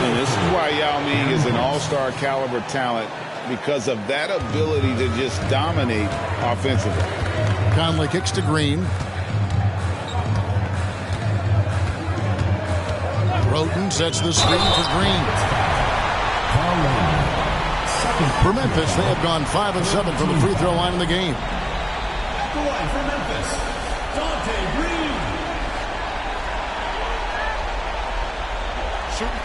And this is why Yao Ming is an all-star caliber talent, because of that ability to just dominate offensively. Conley kicks to Green. Roten sets the screen for Green. For Memphis, they have gone 5 of 7 from the free throw line in the game. At the line for Memphis, Dante Green. Shooting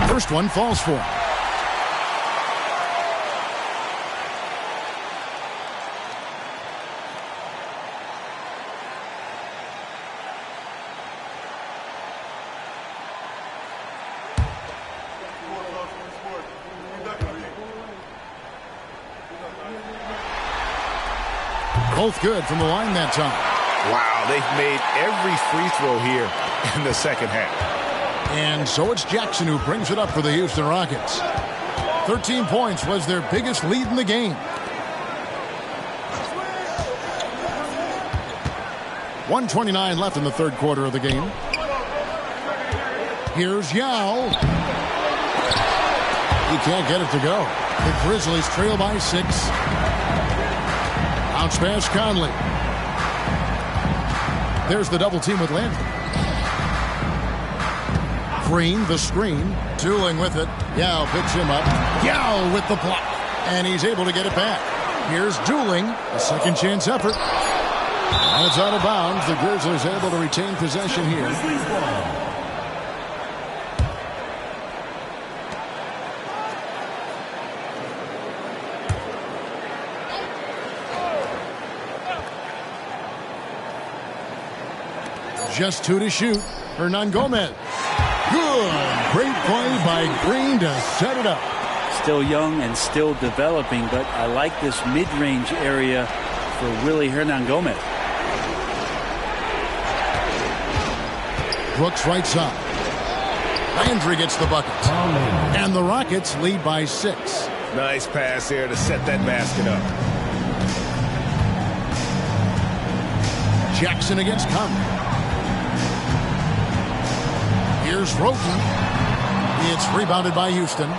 2. First one falls for him. Both good from the line that time. Wow, they've made every free throw here in the second half. And so it's Jackson who brings it up for the Houston Rockets. 13 points was their biggest lead in the game. .129 left in the third quarter of the game. Here's Yao. He can't get it to go. The Grizzlies trail by 6. Bounce pass Conley. There's the double team with Landry. Green, the screen. Dooling with it. Yao picks him up. Yao with the block. And he's able to get it back. Here's Dooling. A second chance effort. And it's out of bounds. The Grizzlies able to retain possession here. Just 2 to shoot. Hernan Gomez. Good. Great play by Green to set it up. Still young and still developing, but I like this mid-range area for Willie Hernan Gomez. Brooks right side. Landry gets the bucket. And the Rockets lead by 6. Nice pass here to set that basket up. Jackson against Conley. Here's Roten. It's rebounded by Houston.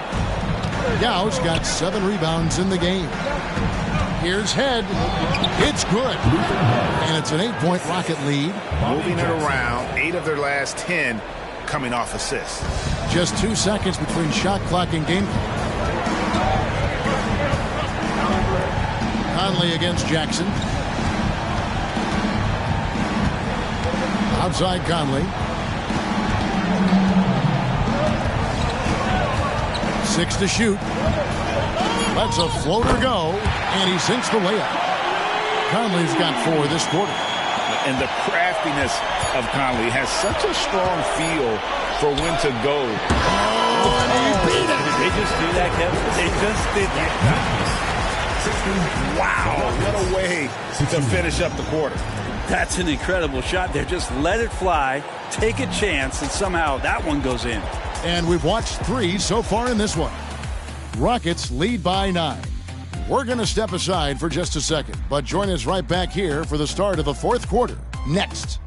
Yao's got 7 rebounds in the game. Here's Head. It's good. And it's an 8-point Rocket lead. Moving it around. 8 of their last 10 coming off assists. Just 2 seconds between shot clock and game clock. Conley against Jackson. Outside Conley. 6 to shoot. Lets a floater go, and he sinks the layup. Conley's got 4 this quarter. And the craftiness of Conley has such a strong feel for when to go. Oh, and he beat it. Did they just do that, Kevin? They just did that. Wow, what a way to finish up the quarter. That's an incredible shot there. Just let it fly, take a chance, and somehow that one goes in. And we've watched 3 so far in this one. Rockets lead by 9. We're going to step aside for just a second, but join us right back here for the start of the fourth quarter. Next.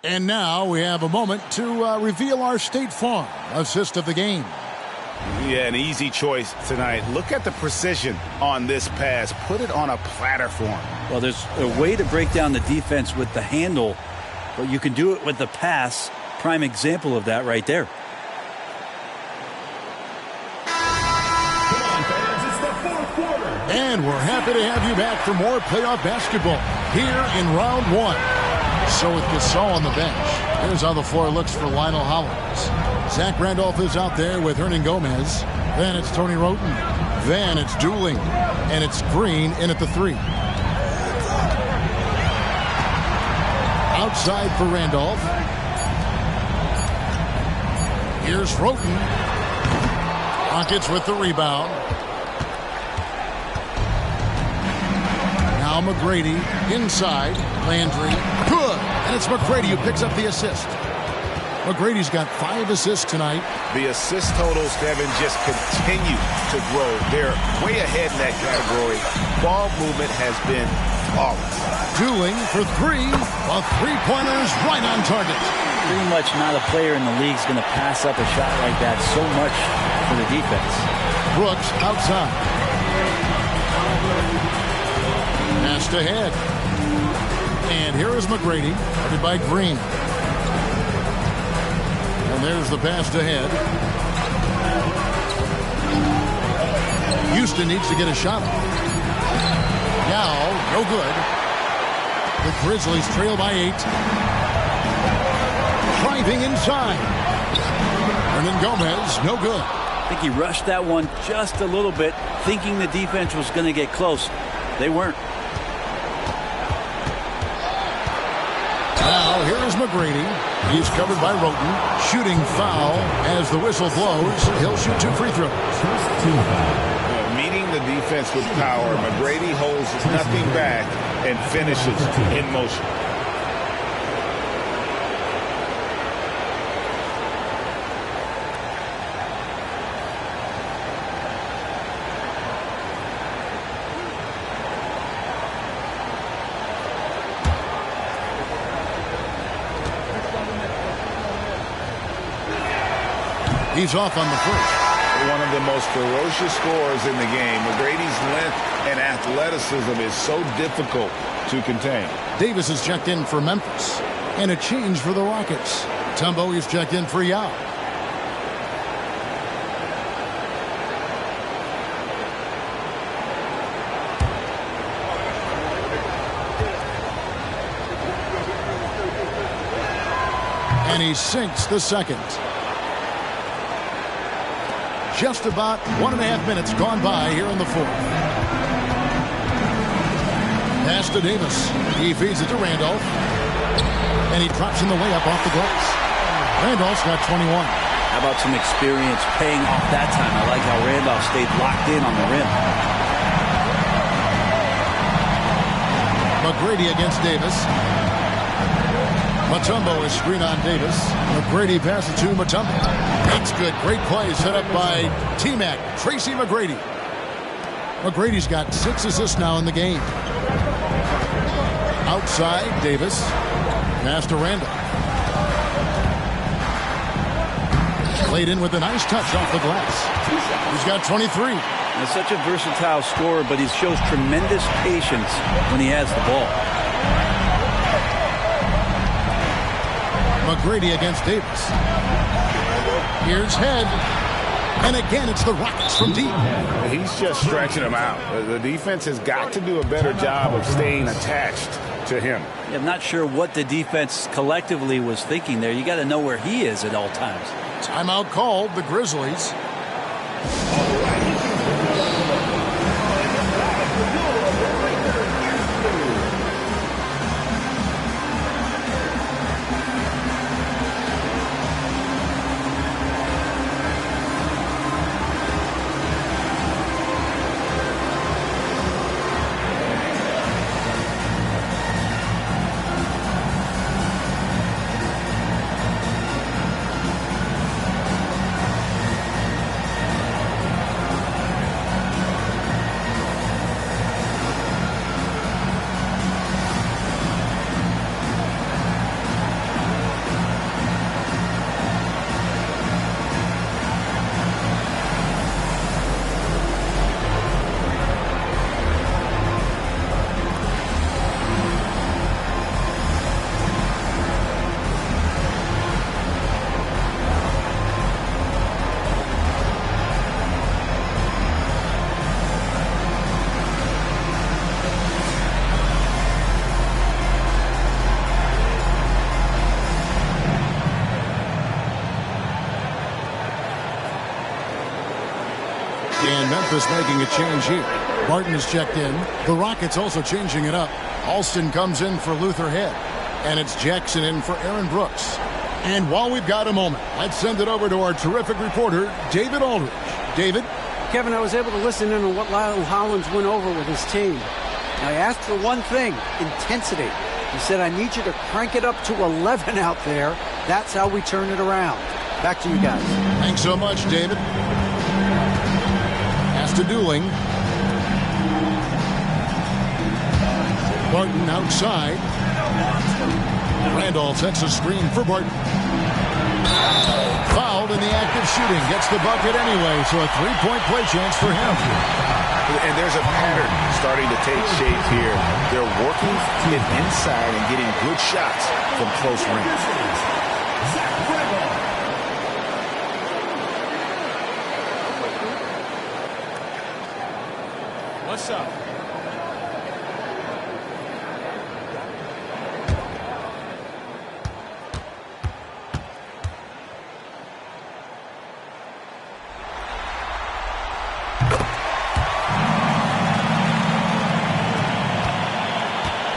And now we have a moment to reveal our State Farm assist of the game. Yeah, an easy choice tonight. Look at the precision on this pass. Put it on a platter for him. Well, there's a way to break down the defense with the handle, but you can do it with the pass. Prime example of that right there. And we're happy to have you back for more playoff basketball here in round 1. So with Gasol on the bench, here's how the floor looks for Lionel Hollins. Zach Randolph is out there with Hernan Gomez. Then it's Tony Roten. Then it's Dooling. And it's Green in at the 3. Outside for Randolph. Here's Roten. Rockets with the rebound. Now McGrady inside. Landry. Good. And it's McGrady who picks up the assist. McGrady's got 5 assists tonight. The assist totals, Kevin, just continue to grow. They're way ahead in that category. Ball movement has been flawless. Dooling for 3. A 3-pointer's right on target. Pretty much not a player in the league is going to pass up a shot like that so much for the defense. Brooks outside. Passed ahead. And here is McGrady, guarded by Green. And there's the pass to Head. Houston needs to get a shot off. Now, no good. The Grizzlies trail by 8. Driving inside. Hernan Gomez, no good. I think he rushed that one just a little bit, thinking the defense was going to get close. They weren't. Now here is McGrady. He's covered by Roten. Shooting foul as the whistle blows. He'll shoot 2 free throws. Meeting the defense with power, McGrady holds nothing back and finishes in motion. He's off on the first. One of the most ferocious scorers in the game. McGrady's length and athleticism is so difficult to contain. Davis is checked in for Memphis. And a change for the Rockets. Mutombo is checked in for Yao. And he sinks the second. Just about 1.5 minutes gone by here in the fourth. Pass to Davis. He feeds it to Randolph. And he drops in the layup off the glass. Randolph's got 21. How about some experience paying off that time? I like how Randolph stayed locked in on the rim. McGrady against Davis. Mutombo is screen on Davis. McGrady passes to Mutombo. That's good. Great play set up by T-Mac, Tracy McGrady. McGrady's got 6 assists now in the game. Outside, Davis. Pass to Randall. Played in with a nice touch off the glass. He's got 23. He's such a versatile scorer, but he shows tremendous patience when he has the ball. McGrady against Davis. Here's Head. And again, it's the Rockets from deep. He's just stretching him out. The defense has got to do a better job of staying attached to him. Yeah, I'm not sure what the defense collectively was thinking there. You got to know where he is at all times. Timeout called, the Grizzlies. And Memphis making a change here. Barton is checked in. The Rockets also changing it up. Alston comes in for Luther Head. And it's Jackson in for Aaron Brooks. And while we've got a moment, let's send it over to our terrific reporter, David Aldridge. David? Kevin, I was able to listen in on what Lyle Hollins went over with his team. I asked for one thing, intensity. He said, I need you to crank it up to 11 out there. That's how we turn it around. Back to you guys. Thanks so much, David. Pass to Dooling. Barton outside. Randolph sets a screen for Barton. Fouled in the act of shooting. Gets the bucket anyway, so a three-point play chance for him. And there's a pattern starting to take shape here. They're working it inside and getting good shots from close range. What's up?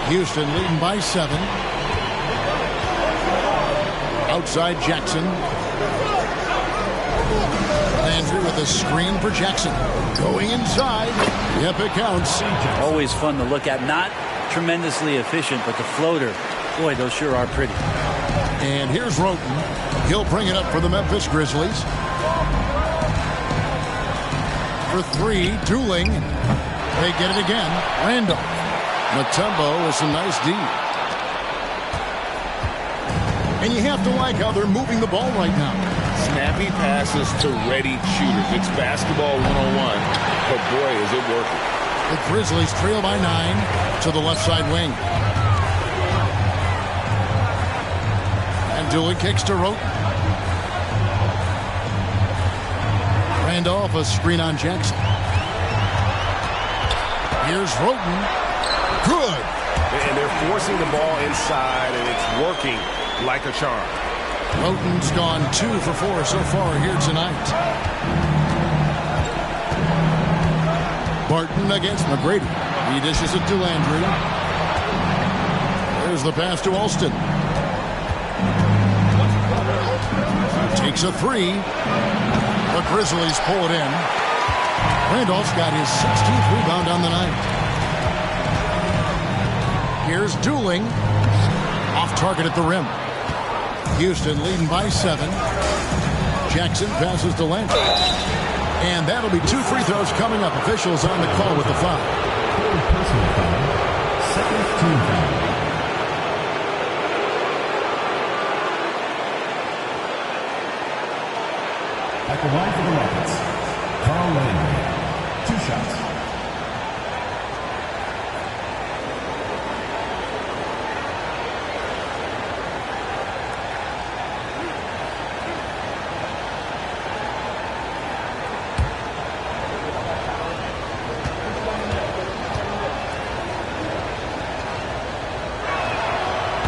Houston leading by 7. Outside Jackson. Landry with a screen for Jackson. Going inside. Yep, it counts. Always fun to look at. Not tremendously efficient, but the floater, boy, those sure are pretty. And here's Roten. He'll bring it up for the Memphis Grizzlies. For three, Dooling. They get it again. Randall. Mutombo with some nice D. And you have to like how they're moving the ball right now. Snappy passes to ready shooters. It's basketball 101, but boy, is it working. The Grizzlies trail by 9 to the left side wing. And Dooley kicks to Roten. Randolph, a screen on Jackson. Here's Roten. Good. And they're forcing the ball inside, and it's working like a charm. Roten's gone 2 for 4 so far here tonight. Barton against McGrady. He dishes it to Landry. There's the pass to Alston. Takes a 3. The Grizzlies pull it in. Randolph's got his 16th rebound on the night. Here's Dooling. Off target at the rim. Houston leading by 7. Jackson passes to Landry. And that'll be 2 free throws coming up. Officials on the call with the foul. Personal foul. Second team foul. At the line for the Rockets, Carl Landry. 2 shots.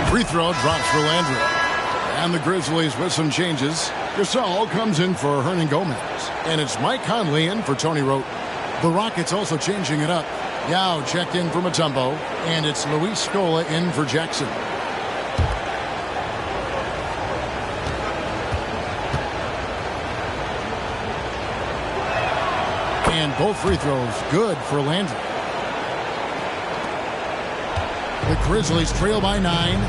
Free throw drops for Landry. And the Grizzlies with some changes. Gasol comes in for Hernan Gomez. And it's Mike Conley in for Tony Roten. The Rockets also changing it up. Yao checked in for Mutombo. And it's Luis Scola in for Jackson. And both free throws good for Landry. The Grizzlies trail by 9.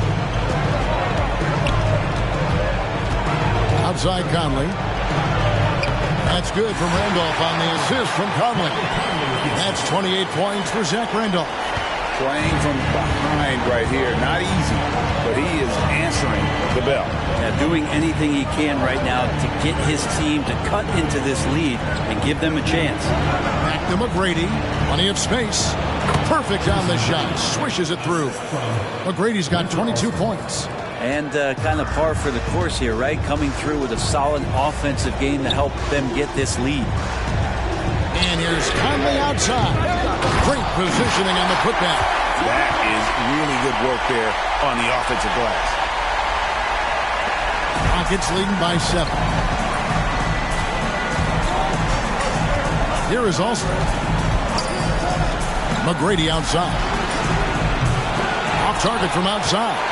Outside Conley. That's good from Randolph on the assist from Conley. That's 28 points for Zach Randolph. Playing from behind right here. Not easy, but he is answering the bell. Yeah, doing anything he can right now to get his team to cut into this lead and give them a chance. Back to McGrady. Plenty of space. Perfect on the shot. Swishes it through. McGrady's got 22 points. And kind of par for the course here, right? Coming through with a solid offensive game to help them get this lead. And here's Conley outside. Great positioning on the putback. That is really good work there on the offensive glass. Rockets leading by 7. Here is Alston. McGrady outside. Off target from outside.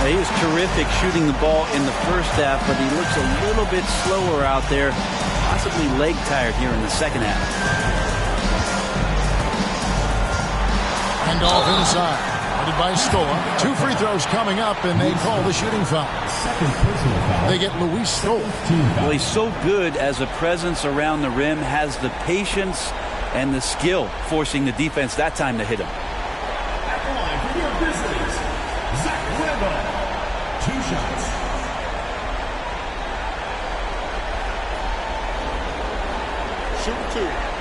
He was terrific shooting the ball in the first half, but he looks a little bit slower out there, possibly leg tired here in the second half. And off inside. Headed by Scola. 2 free throws coming up, and they call the shooting foul. Second personal foul. They get Luis Scola. Well, he's so good as a presence around the rim, has the patience and the skill, forcing the defense that time to hit him. At the line for your Grizzlies, Zach Randolph. 2 shots. Shoot 2.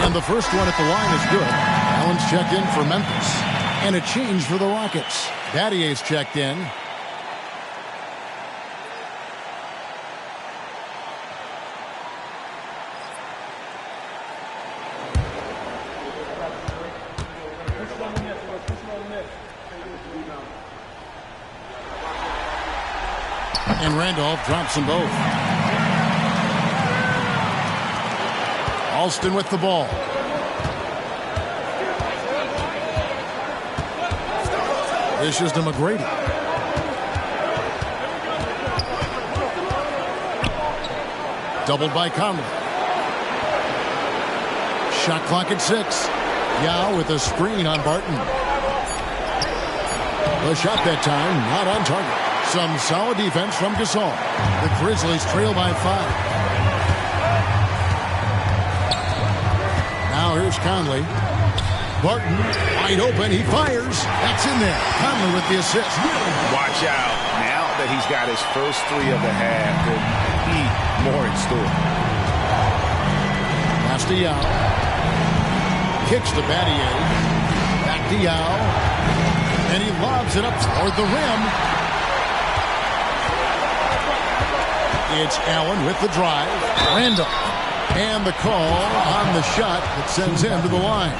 And the first one at the line is good. Allen's checked in for Memphis. And a change for the Rockets. Battier's checked in. And Randolph drops them both. Alston with the ball. Dishes to McGrady. Doubled by Conley. Shot clock at 6. Yao with a screen on Barton. The shot that time not on target. Some solid defense from Gasol. The Grizzlies trail by 5. Now here's Conley. Barton wide open. He fires. That's in there. Conley with the assist. Watch out. Now that he's got his first 3 of the half, there'll be more in store. Pass to Yao. Kicks to Battier. Back to Yao. And he lobs it up toward the rim. It's Allen with the drive. Randall. And the call on the shot that sends him to the line.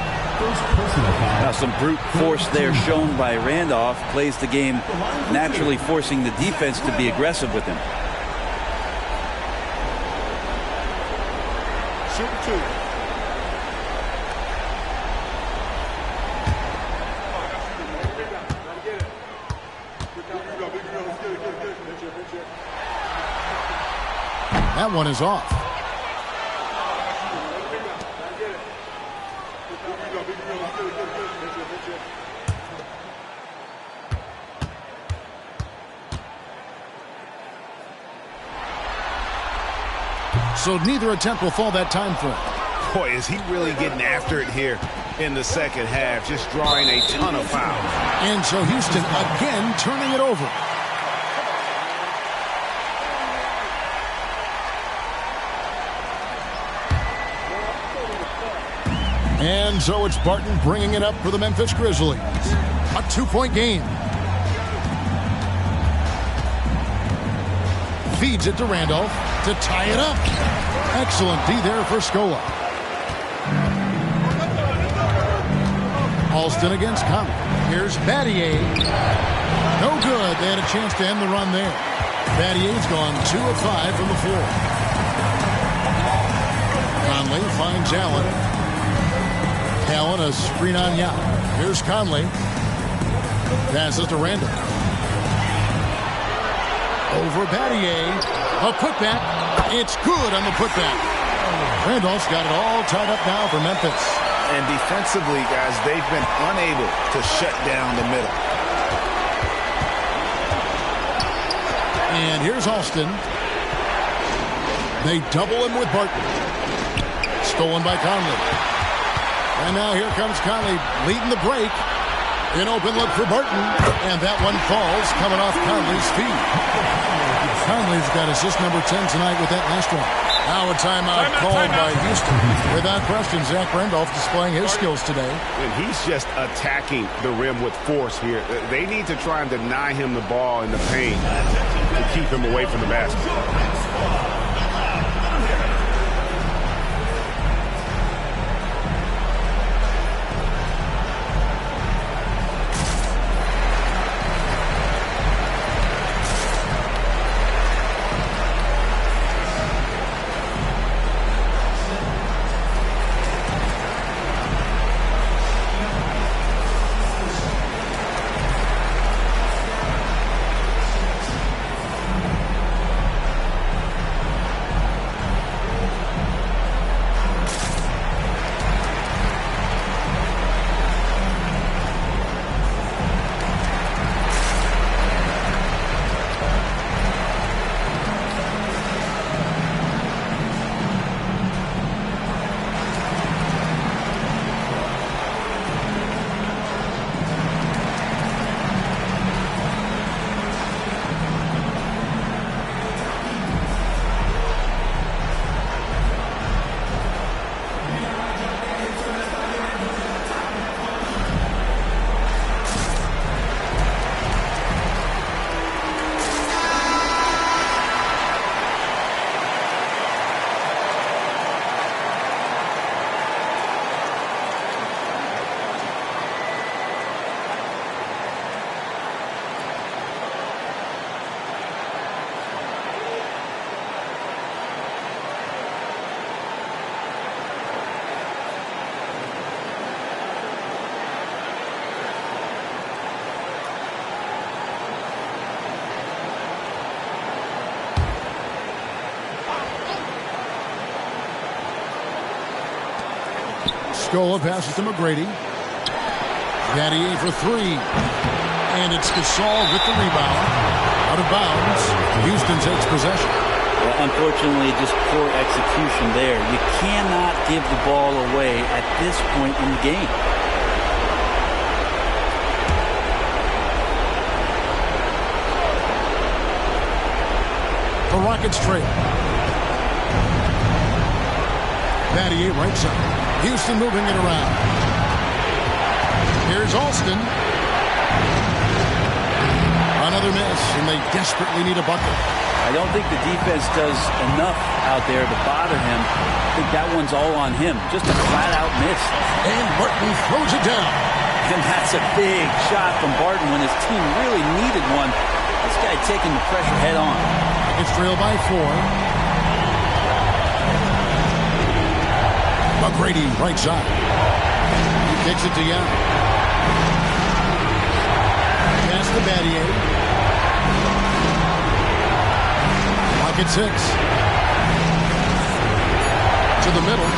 Now some brute force there shown by Randolph. Plays the game naturally, forcing the defense to be aggressive with him. Shoot 2. That one is off. So neither attempt will fall that time for him. Boy, is he really getting after it here in the second half, just drawing a ton of fouls. And so Houston again turning it over. And so it's Barton bringing it up for the Memphis Grizzlies. A 2-point game. Feeds it to Randolph to tie it up. Excellent D there for Scola. Alston against Conley. Here's Battier. No good. They had a chance to end the run there. Battier's gone 2 of 5 from the floor. Conley finds Allen. Allen a screen on Yao. Here's Conley. Passes to Randall. Over Battier. A putback. It's good on the putback. Randolph's got it all tied up now for Memphis. And defensively, guys, they've been unable to shut down the middle. And here's Alston. They double him with Barton. Stolen by Conley. And now here comes Conley leading the break. An open look for Barton. And that one falls coming off Conley's feet. Conley's got assist number 10 tonight with that last one. Now a timeout called by Houston. Without question, Zach Randolph displaying his skills today. And he's just attacking the rim with force here. They need to try and deny him the ball in the paint to keep him away from the basket. Scola passes to McGrady. Battier for three. And it's Gasol with the rebound. Out of bounds. Houston takes possession. Well, unfortunately, just poor execution there. You cannot give the ball away at this point in the game. The Rockets trail. Battier right side. Houston moving it around. Here's Alston. Another miss, and they desperately need a bucket. I don't think the defense does enough out there to bother him. I think that one's all on him. Just a flat-out miss. And Martin throws it down. And that's a big shot from Barton when his team really needed one. This guy taking the pressure head on. It's trailed by 4. McGrady, right side. He kicks it to Young. Pass to Battier. Pocket 6. To the middle.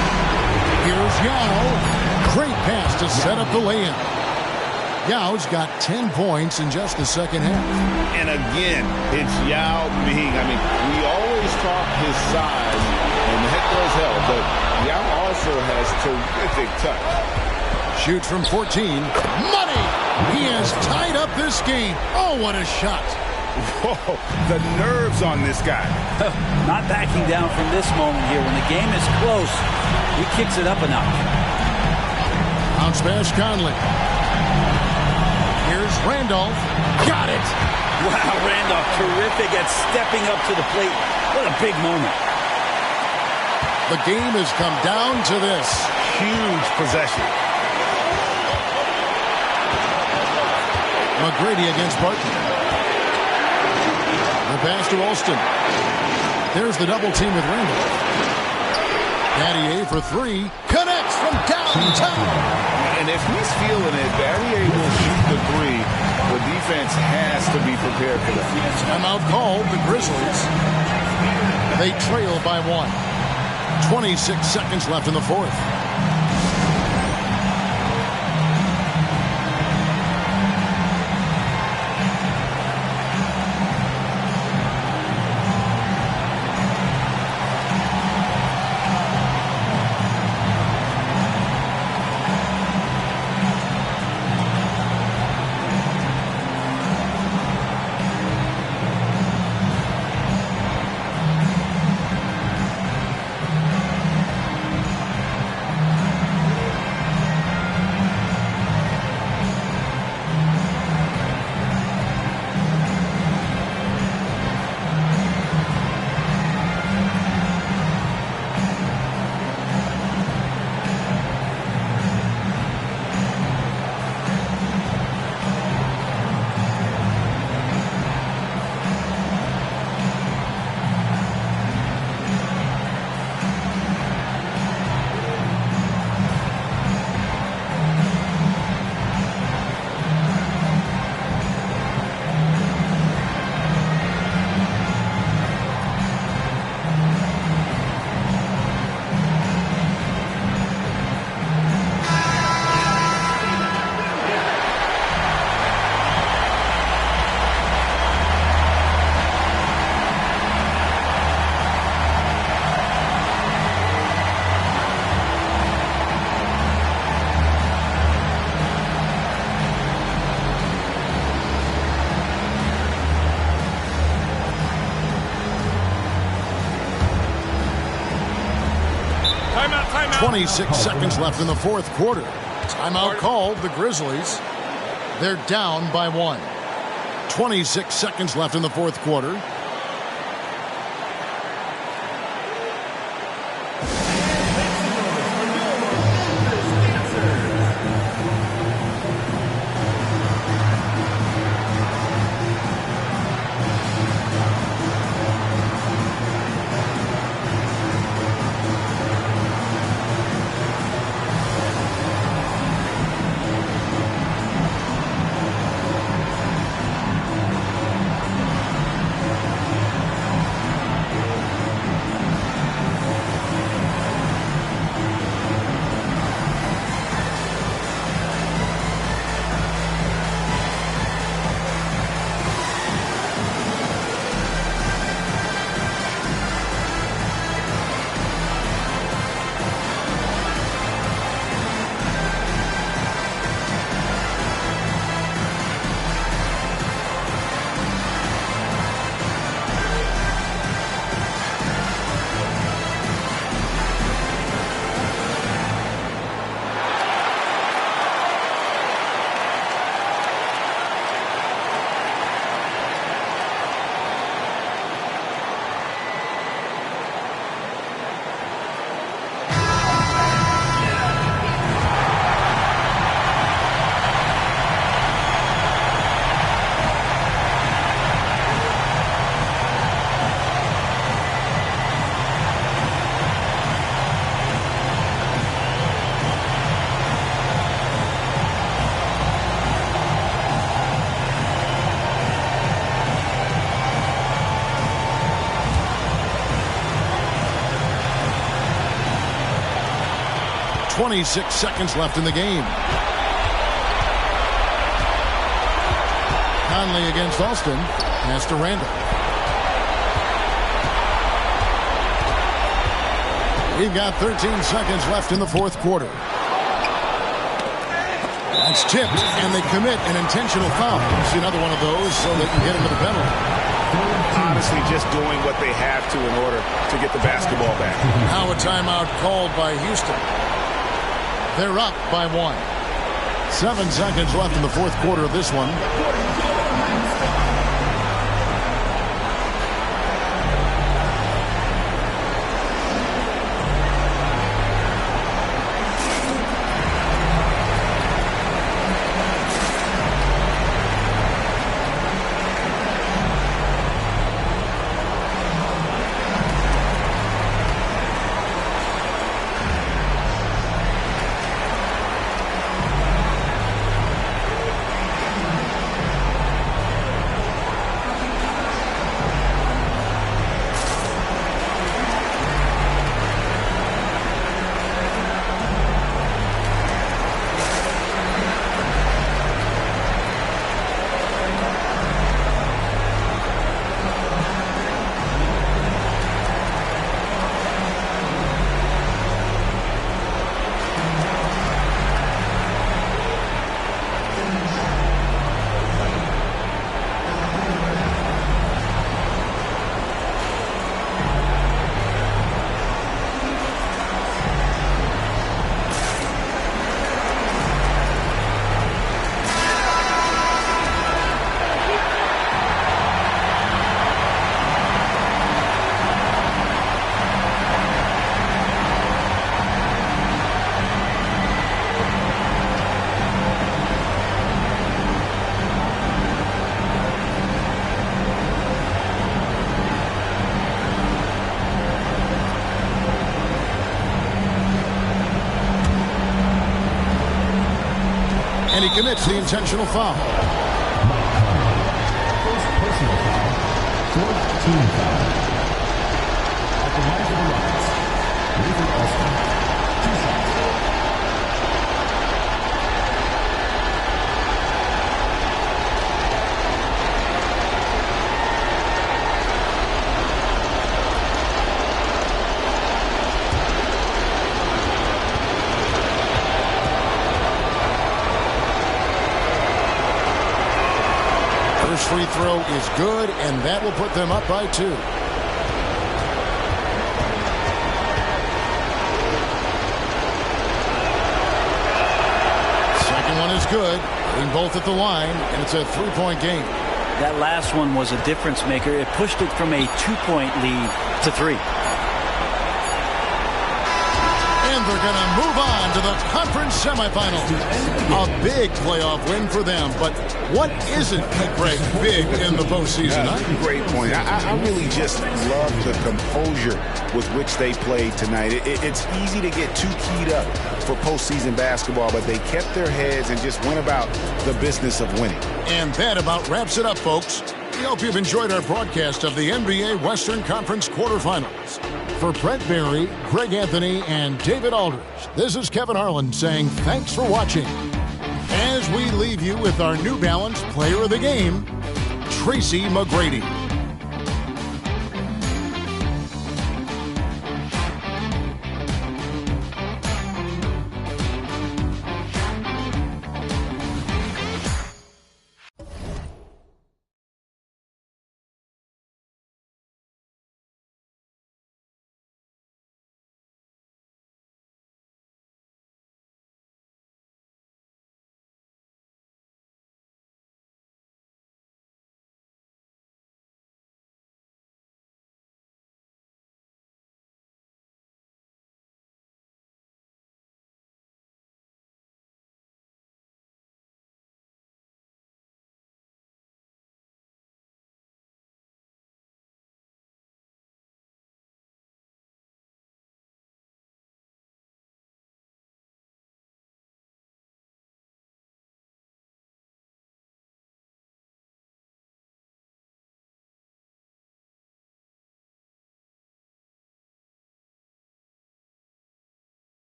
Here's Yao. Great pass to set up the lay-in. Yao's got 10 points in just the second half. And again, it's Yao Ming. I mean, we always talk his size, and that does help, but Yao also has terrific touch. Shoots from 14. Money! He has tied up this game. Oh, what a shot. Whoa, the nerves on this guy. Not backing down from this moment here. When the game is close, he kicks it up a notch. Bounce pass, Conley. Here's Randolph. Got it! Wow, Randolph, terrific at stepping up to the plate. What a big moment. The game has come down to this. Huge possession. McGrady against Barton. The pass to Alston. There's the double team with Randolph. Battier for 3. Connects from downtown. And if he's feeling it, Battier will shoot the 3. The defense has to be prepared for that. Timeout called, the Grizzlies. They trail by 1. 26 seconds left in the fourth. Timeout. 26 seconds left in the fourth quarter. Timeout called, the Grizzlies. They're down by 1. 26 seconds left in the fourth quarter. 26 seconds left in the game. Conley against Alston. Pass to Randall. We've got 13 seconds left in the fourth quarter. That's tipped, and they commit an intentional foul. See another one of those so they can get into the penalty. Honestly, just doing what they have to in order to get the basketball back. Now a timeout called by Houston. They're up by 1. 7 seconds left in the fourth quarter of this one. And he commits the intentional foul. First personal foul. Fourth team foul. At the line for the Rockets, Nathan Alston. 2 shots. First free throw is good, and that will put them up by 2. Second one is good. Hitting both at the line, and it's a 3-point game. That last one was a difference maker. It pushed it from a 2-point lead to 3. And they're going to move on to the conference semifinals. A big playoff win for them, but what isn't, Greg, big in the postseason? Huh? Great point. I really just love the composure with which they played tonight. It's easy to get too keyed up for postseason basketball, but they kept their heads and just went about the business of winning. And that about wraps it up, folks. We hope you've enjoyed our broadcast of the NBA Western Conference quarterfinals. For Brett Barry, Greg Anthony, and David Aldridge, this is Kevin Harlan saying thanks for watching. As we leave you with our New Balance Player of the Game, Tracy McGrady.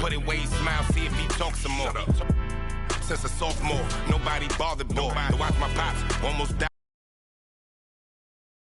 Put it where he smile, see if he talks some more. Since a sophomore, nobody bothered boy. To watch my pops almost die